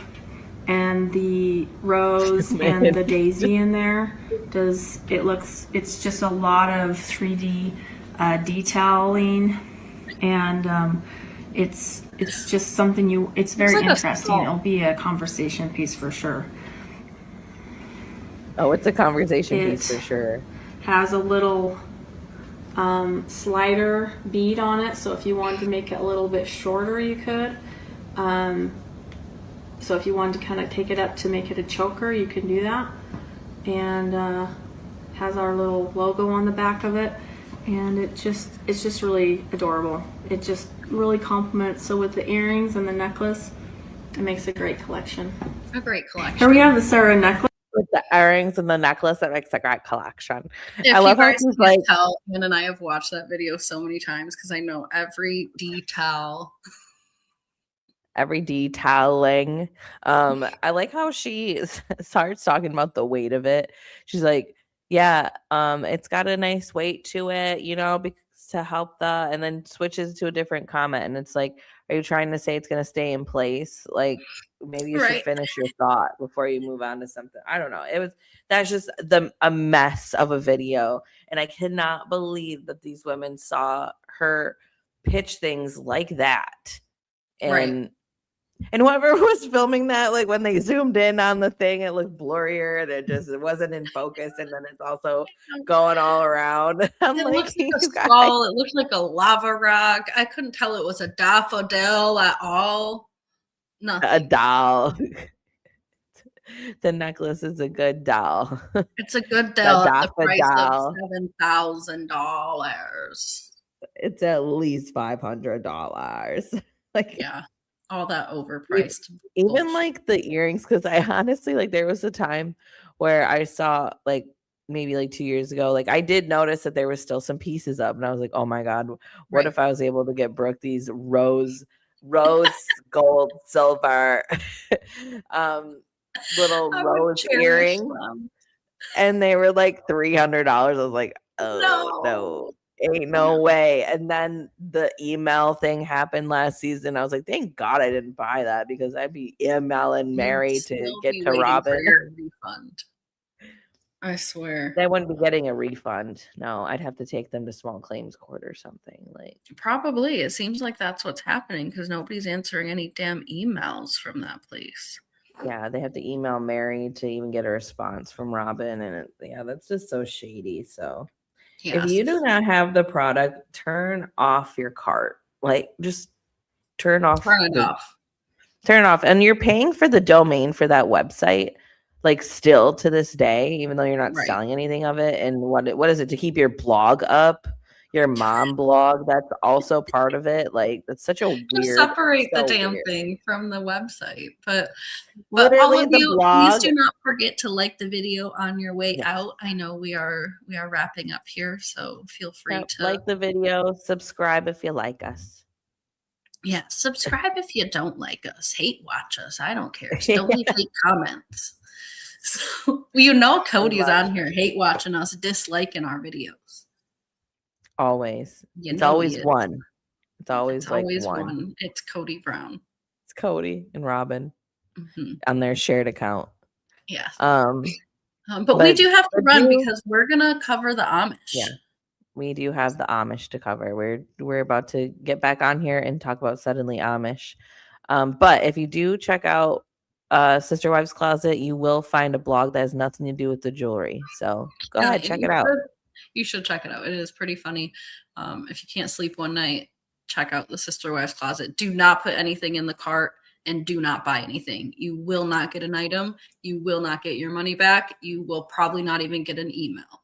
and the rose and the daisy in there. It's just a lot of 3D detailing, and it's just something it's very interesting. It'll be a conversation piece for sure. Oh, it's a conversation piece for sure. Has a little slider bead on it, so if you wanted to make it a little bit shorter, you could. So if you wanted to kind of take it up to make it a choker, you can do that. And has our little logo on the back of it, and it's just really adorable. It just really complements. So with the earrings and the necklace, it makes a great collection. A great collection. Here we have the Sarah necklace. With the earrings and the necklace, that makes a great collection. I love how she's like, Ann and I have watched that video so many times because I know every detail. Every detailing. I like how she starts talking about the weight of it. She's like, yeah, it's got a nice weight to it, because to help and then switches to a different comment, and it's like, are you trying to say it's going to stay in place? Like, maybe you should finish your thought before you move on to something. I don't know. That's just a mess of a video, and I cannot believe that these women saw her pitch things like that. And whoever was filming that, like when they zoomed in on the thing, it looked blurrier and it wasn't in focus. And then it's also going all around. I'm like, looked like a skull. It looked like a lava rock. I couldn't tell it was a daffodil at all. Nothing. A doll. The necklace is a good doll. It's a good doll at the price of $7,000. It's at least $500. Like, yeah. All that overpriced. Even like the earrings, because I honestly, like, there was a time where I saw, like, maybe like 2 years ago, like I did notice that there was still some pieces up, and I was like, oh my god, what if I was able to get Brooke these rose gold silver little rose earrings, and they were like $300. I was like, oh no. Ain't no way. And then the email thing happened last season. I was like, thank God I didn't buy that, because I'd be emailing Meri to get to Robyn. Refund. I swear. They wouldn't be getting a refund. No, I'd have to take them to small claims court or something. Like, probably. It seems like that's what's happening because nobody's answering any damn emails from that place. Yeah, they have to email Meri to even get a response from Robyn, and that's just so shady. So if you do not have the product, turn off your cart. Like, just turn it off. Turn it off. And you're paying for the domain for that website, like, still to this day, even though you're not selling anything of it. And what is it, to keep your blog up? Your mom blog, that's also part of it. Like, that's such a weird. Just separate the damn thing from the website. But all of you, please do not forget to like the video on your way out. I know we are wrapping up here, so feel free to like the video, subscribe if you like us. Yeah, subscribe if you don't like us. Hate watch us. I don't care. Just don't leave hate comments. So, Kody's on here hate watching us, disliking our videos. Always. It's always one. It's always It's like always one. one. It's Kody Brown. It's Kody and Robyn Mm-hmm. on their shared account. Yes. But we do have to run do- because we're gonna cover the Amish. Yeah. We do have the Amish to cover. We're about to get back on here and talk about Suddenly Amish. But if you do check out Sister Wives Closet, you will find a blog that has nothing to do with the jewelry. So go ahead, check it out. You should check it out. It is pretty funny. If you can't sleep one night, check out the Sister Wives Closet. Do not put anything in the cart and do not buy anything. You will not get an item. You will not get your money back. You will probably not even get an email.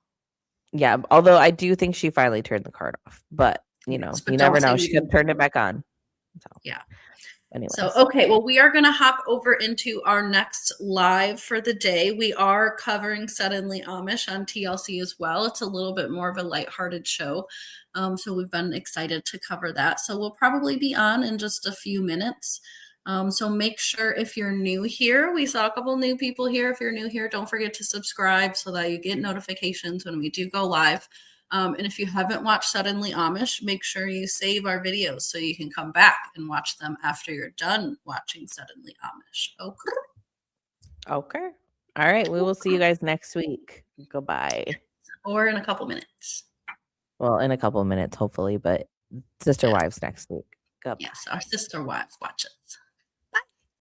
Yeah, although I do think she finally turned the card off, but you never know. She could turn it back on. So, yeah. Anyways. So, okay, well, we are going to hop over into our next live for the day. We are covering Suddenly Amish on TLC as well. It's a little bit more of a lighthearted show. So we've been excited to cover that. So we'll probably be on in just a few minutes. So make sure if you're new here, we saw a couple new people here. If you're new here, don't forget to subscribe so that you get notifications when we do go live. And if you haven't watched Suddenly Amish, make sure you save our videos so you can come back and watch them after you're done watching Suddenly Amish. Okay. All right. We will see you guys next week. Goodbye. Or in a couple minutes. Well, in a couple of minutes, hopefully, but Sister Wives next week. Goodbye. Yes, our Sister Wives watch it.